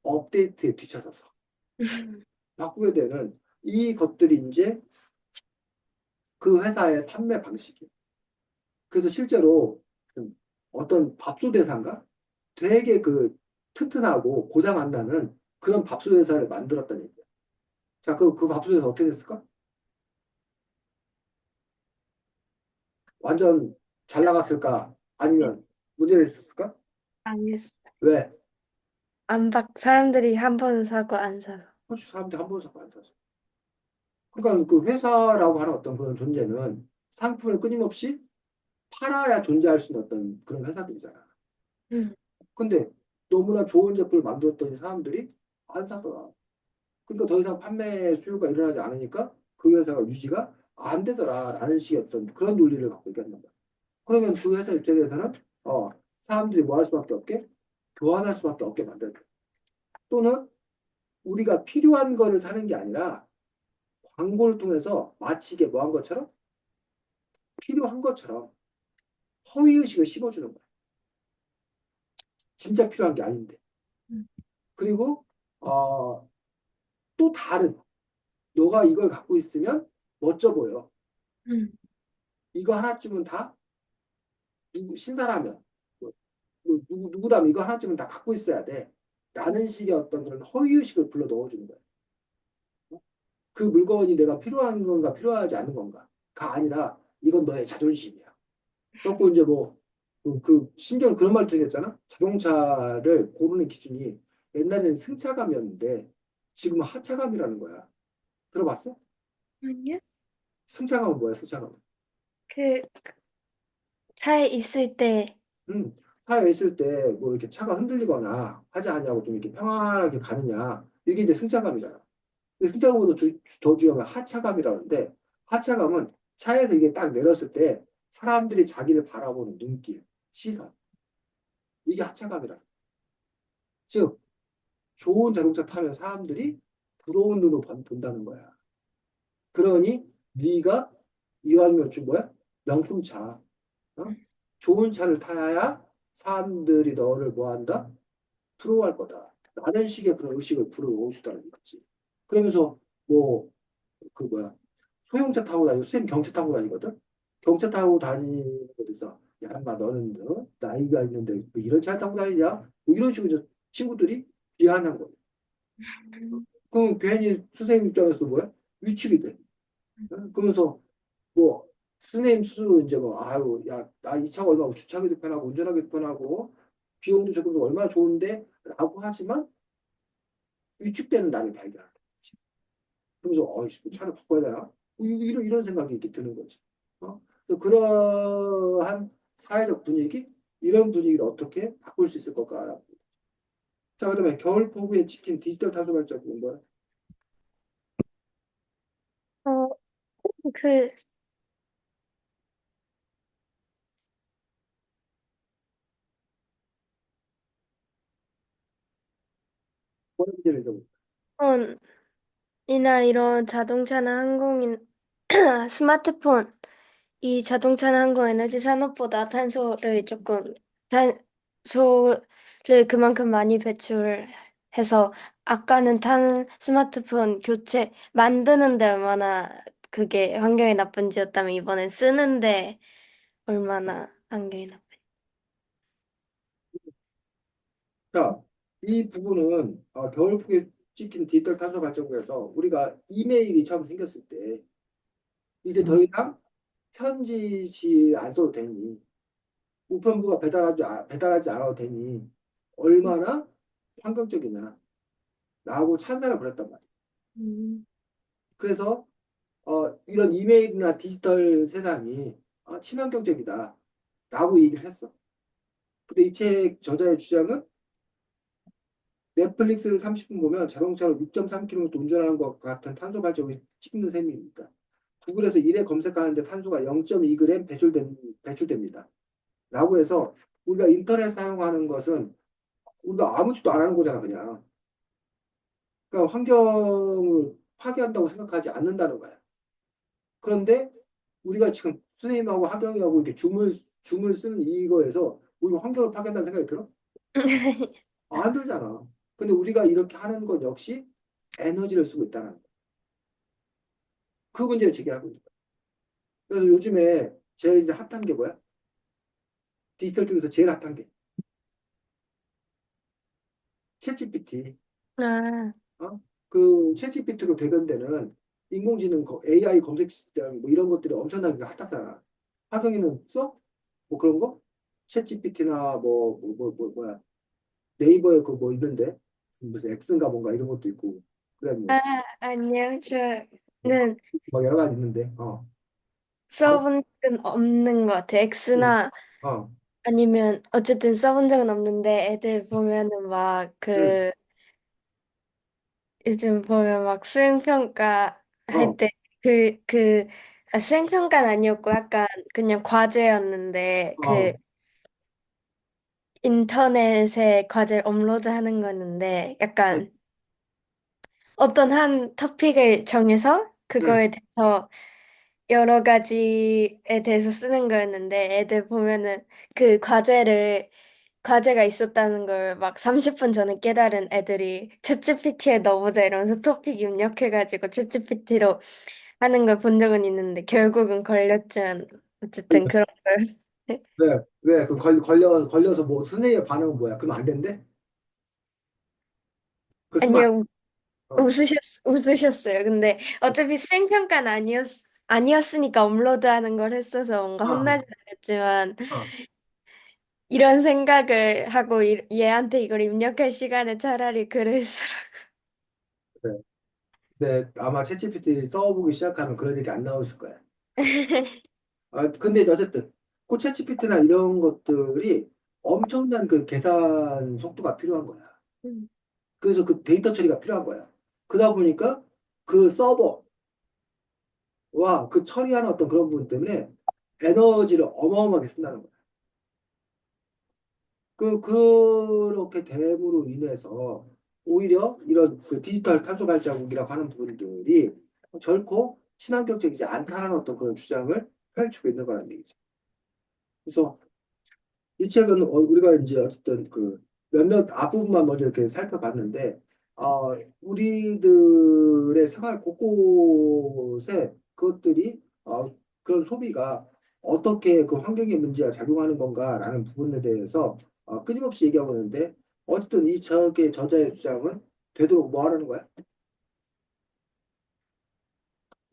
업데이트에 뒤쳐져서 바꾸게 되는 이 것들이 이제 그 회사의 판매 방식이에요. 그래서 실제로 어떤 밥솥회사인가? 되게 그 튼튼하고 고장 안 나는 그런 밥솥회사를 만들었다는 얘기야. 자, 그 밥솥회사 어떻게 됐을까? 완전 잘 나갔을까? 아니면 문제가 있었을까? 알겠어. 왜? 사람들이 한 번 사고 안 사서. 그렇지, 사람들이 한 번 사고 안 사서. 그러니까 그 회사라고 하는 어떤 그런 존재는 상품을 끊임없이 팔아야 존재할 수 있는 어떤 그런 회사들이잖아. 음. 근데 너무나 좋은 제품을 만들었더니 사람들이 안 사더라. 그러니까 더 이상 판매 수요가 일어나지 않으니까 그 회사가 유지가 안 되더라라는 식의 어떤 그런 논리를 갖고 있겠는 거야. 그러면 그 회사 입장에서는 어, 사람들이 뭐 할 수밖에 없게 교환할 수밖에 없게 만들다. 또는 우리가 필요한 거를 사는 게 아니라 광고를 통해서 마치 이게 뭐 한 것처럼 필요한 것처럼 허위의식을 심어주는 거야. 진짜 필요한 게 아닌데. 음. 그리고 또 다른 너가 이걸 갖고 있으면 멋져 보여. 음. 이거 하나쯤은 다 신사라면 뭐, 누구라면 이거 하나쯤은 다 갖고 있어야 돼. 라는 식의 어떤 그런 허위의식을 불러 넣어주는 거야. 그 물건이 내가 필요한 건가 필요하지 않은 건가가 아니라 이건 너의 자존심이야. 그래갖고 이제 뭐, 심지어 그런 말도 생겼잖아. 자동차를 고르는 기준이 옛날에는 승차감이었는데 지금은 하차감이라는 거야. 들어봤어? 아니요? 승차감은 뭐야, 승차감? 그 차에 있을 때, 음, 차에 있을 때 뭐 이렇게 차가 흔들리거나 하지 않냐고 좀 이렇게 평안하게 가느냐. 이게 이제 승차감이잖아. 근데 승차감보다 더 중요한 건 하차감이라는데 하차감은 차에서 이게 딱 내렸을 때 사람들이 자기를 바라보는 눈길, 시선. 이게 하차감이라. 즉, 좋은 자동차 타면 사람들이 부러운 눈으로 본다는 거야. 그러니 네가 이왕이면 좀 뭐야? 명품차. 어? 좋은 차를 타야 사람들이 너를 뭐 한다? 부러워할 거다. 라는 식의 그런 의식을 불어오시다는 거지. 그러면서 뭐 그 뭐야 소형차 타고 다니고 수행 경차 타고 다니거든. 경차 타고 다니는 데서 야, 인마 너는 나이가 있는데 뭐 이런 차 타고 다니냐? 뭐 이런 식으로 이제 친구들이 비하하는 거야. 그럼 괜히 선생님 입장에서도 뭐야? 위축이 돼. 어? 그러면서 뭐 선생님 스스로 이제 뭐 아유 야 나 이 차가 얼마나 주차하기도 편하고 운전하기도 편하고 비용도 조금 얼마나 좋은데 라고 하지만 위축되는 나를 발견하는 거지. 그러면서 차를 바꿔야 되나? 이런 생각이 이렇게 드는 거지. 어? 그래서 그러한 사회적 분위기 이런 분위기를 어떻게 바꿀 수 있을 걸까라고. 자 그다음에 겨울 폭우에 찍힌 디지털 탄소 발자국은 뭐야? 어, 그, 뭐문제를 좀. 이나 이런 자동차나 항공인, 스마트폰, 이 자동차나 항공 에너지 산업보다 탄소를 그만큼 많이 배출해서 아까는 스마트폰 교체 만드는데 얼마나 그게 환경에 나쁜지였다면 이번엔 쓰는데 얼마나 환경에 나쁜지. 자, 이 부분은 겨울 폭우에 찍힌 디지털 탄소 발자국에서 우리가 이메일이 처음 생겼을 때 이제 더 이상 편지지 안 써도 되니 우편부가 배달하지 않아도 되니 얼마나 환경적이냐 라고 찬사를 벌였단 말이에요. 음. 그래서 이런 이메일이나 디지털 세상이 친환경적이다 라고 얘기를 했어. 근데 이 책 저자의 주장은 넷플릭스를 30분 보면 자동차로 6.3km 운전하는 것 같은 탄소 발자국이 찍는 셈입니다. 구글에서 일에 검색하는데 탄소가 0.2g 배출됩니다. 라고 해서 우리가 인터넷 사용하는 것은 우리가 아무것도 안 하는 거잖아, 그냥. 그러니까 환경을 파괴한다고 생각하지 않는다는 거야. 그런데 우리가 지금 선생님하고 하경이하고 이렇게 줌을 쓰는 이거에서 우리가 환경을 파괴한다는 생각이 들어? 안 들잖아. 근데 우리가 이렇게 하는 것 역시 에너지를 쓰고 있다는 거야. 그 문제를 제기하고 있는 거야. 그래서 요즘에 제일 이제 핫한 게 뭐야? 디지털 중에서 제일 핫한 게 챗GPT. 아, 어? 그 챗GPT로 대변되는 인공지능 AI 검색 시장 뭐 이런 것들이 엄청나게 핫하잖아. 하경이는 써? 뭐 그런 거? 챗GPT나 뭐야 네이버에 그 뭐 있는데 무슨 엑스인가 뭔가 이런 것도 있고 그다음에 뭐 아니요. 저는 막 여러 가지 있는데 써본 적은 없는 것 같아요. 엑스나 어, 아니면 어쨌든 써본 적은 없는데 애들 보면은 막 응, 요즘 보면 막 수행평가 할 어, 때 수행평가는 아니었고 약간 그냥 과제였는데 어, 인터넷에 과제를 업로드하는 거였는데 응, 약간 어떤 한 토픽을 정해서 응, 그거에 대해서 여러 가지에 대해서 쓰는 거였는데 애들 보면은 그 과제가 있었다는 걸 막 30분 전에 깨달은 애들이 챗GPT에 넣어보자 이러면서 토픽 입력해가지고 챗GPT로 하는 걸 본 적은 있는데 결국은 걸렸지만 어쨌든 그런 걸 왜? 걸려서 뭐 선생님의 반응은 뭐야? 그러면 안 된대? 그 쓰면 아니요 안, 어, 웃으셨어요. 근데 어차피 수행평가는 아니었 아니었으니까 업로드하는 걸 했어서 뭔가 어, 혼나진 않았지만 어, 이런 생각을 하고 얘한테 이걸 입력할 시간에 차라리 글을 쓰라. 그래. 근데 아마 챗GPT 써보기 시작하면 그런 얘기 안 나오실 거야. 근데 어쨌든 그 챗GPT나 이런 것들이 엄청난 그 계산 속도가 필요한 거야. 음, 그래서 그 데이터 처리가 필요한 거야. 그러다 보니까 그 서버와 그 처리하는 어떤 그런 부분 때문에 에너지를 어마어마하게 쓴다는 거야. 그렇게 됨으로 인해서 오히려 이런 그 디지털 탄소 발자국이라고 하는 부분들이 결코 친환경적이지 않다는 어떤 그런 주장을 펼치고 있는 거라는 얘기죠. 그래서 이 책은 우리가 이제 어쨌든 그 몇몇 앞부분만 먼저 이렇게 살펴봤는데, 우리들의 생활 곳곳에 그것들이 그런 소비가 어떻게 그 환경의 문제와 작용하는 건가라는 부분에 대해서 끊임없이 얘기하고 있는데, 어쨌든 이 책의 저자의 주장은 되도록 뭐 하라는 거야?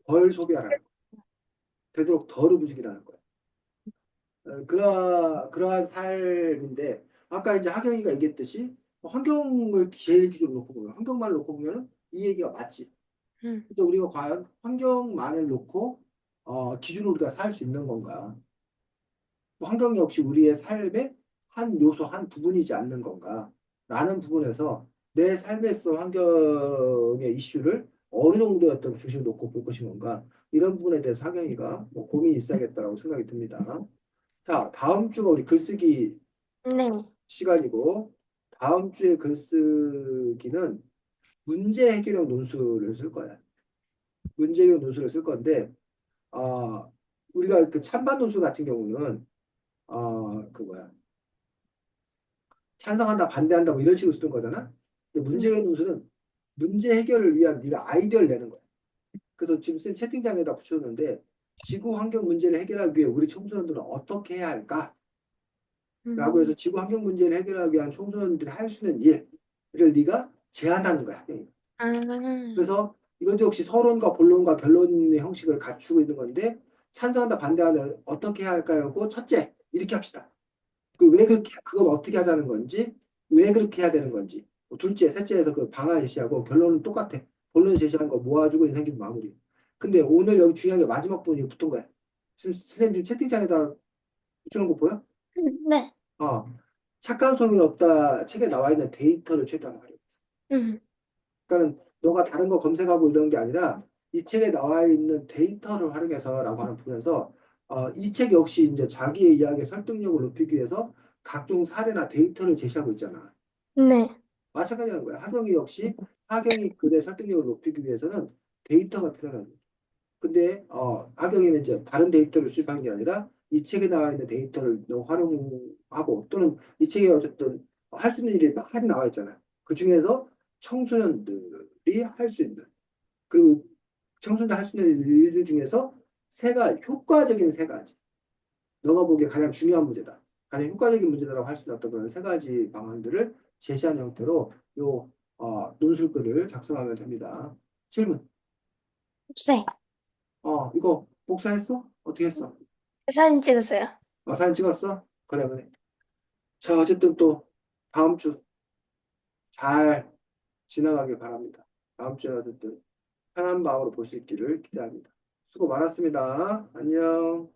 덜 소비하라는 거야. 되도록 덜 움직이라는 거야. 그러한 삶인데, 아까 이제 하경이가 얘기했듯이, 환경을 제일 기준으로 놓고 보면, 환경만 놓고 보면 이 얘기가 맞지. 음, 근데 우리가 과연 환경만을 놓고, 기준으로 우리가 살 수 있는 건가? 환경 역시 우리의 삶의 한 요소, 한 부분이지 않는 건가? 라는 부분에서 내 삶에서 환경의 이슈를 어느 정도의 어떤 중심을 놓고 볼 것인 건가? 이런 부분에 대해서 하경이가 뭐 고민이 있어야겠다라고 생각이 듭니다. 자, 다음 주가 우리 글쓰기 네. 시간이고, 다음 주에 글쓰기는 문제 해결형 논술을 쓸 거야. 문제 해결 논술을 쓸 건데, 아, 우리가 그 찬반 논술 같은 경우는, 그 뭐야, 찬성한다, 반대한다, 뭐 이런 식으로 쓰는 거잖아. 근데 문제 네. 해결 논술은 문제 해결을 위한 네가 아이디어를 내는 거야. 그래서 지금 쌤 채팅창에다 붙여줬는데, 지구 환경 문제를 해결하기 위해 우리 청소년들은 어떻게 해야 할까? 라고 해서 음, 지구 환경 문제를 해결하기 위한 청소년들이 할 수 있는 일을 네가 제안하는 거야. 아, 그래서 이것도 역시 서론과 본론과 결론의 형식을 갖추고 있는 건데 찬성한다 반대한다 어떻게 해야 할까요? 첫째 이렇게 합시다. 그 왜 그렇게 그건 어떻게 하자는 건지 왜 그렇게 해야 되는 건지 둘째 셋째에서 그 방안을 제시하고 결론은 똑같아. 본론 제시한 거 모아주고 인생기 마무리. 근데 오늘 여기 중요한 게 마지막 부분이 붙은 거야. 지금 선생님 지금 채팅창에다 붙여놓은 거 보여? 네. 어. 착한 소음이 없다 책에 나와 있는 데이터를 최대한 활용. 음, 그러니까는 너가 다른 거 검색하고 이런 게 아니라 이 책에 나와 있는 데이터를 활용해서라고 하는 부분에서 이 책 역시 이제 자기의 이야기의 설득력을 높이기 위해서 각종 사례나 데이터를 제시하고 있잖아. 네. 마찬가지라는 거야. 하경이 역시 하경이 글의 설득력을 높이기 위해서는 데이터가 필요하다. 근데 하경이는 이제 다른 데이터를 수집하는 게 아니라 이 책에 나와 있는 데이터를 너 활용하고 또는 이 책에 어쨌든 할 수 있는 일이 많이 나와 있잖아요. 그 중에서 청소년들이 할 수 있는 그리고 청소년들 할 수 있는 일들 중에서 효과적인 세 가지. 너가 보기에 가장 중요한 문제다. 가장 효과적인 문제다라고 할 수 있는 어떤 그런 세 가지 방안들을 제시한 형태로 요 논술글을 작성하면 됩니다. 질문. 네. 이거 복사했어? 어떻게 했어? 사진 찍으세요. 사진 찍었어? 그래, 그래. 자, 어쨌든 또 다음 주 잘 지나가길 바랍니다. 다음 주에 어쨌든 편한 마음으로 볼 수 있기를 기대합니다. 수고 많았습니다. 안녕.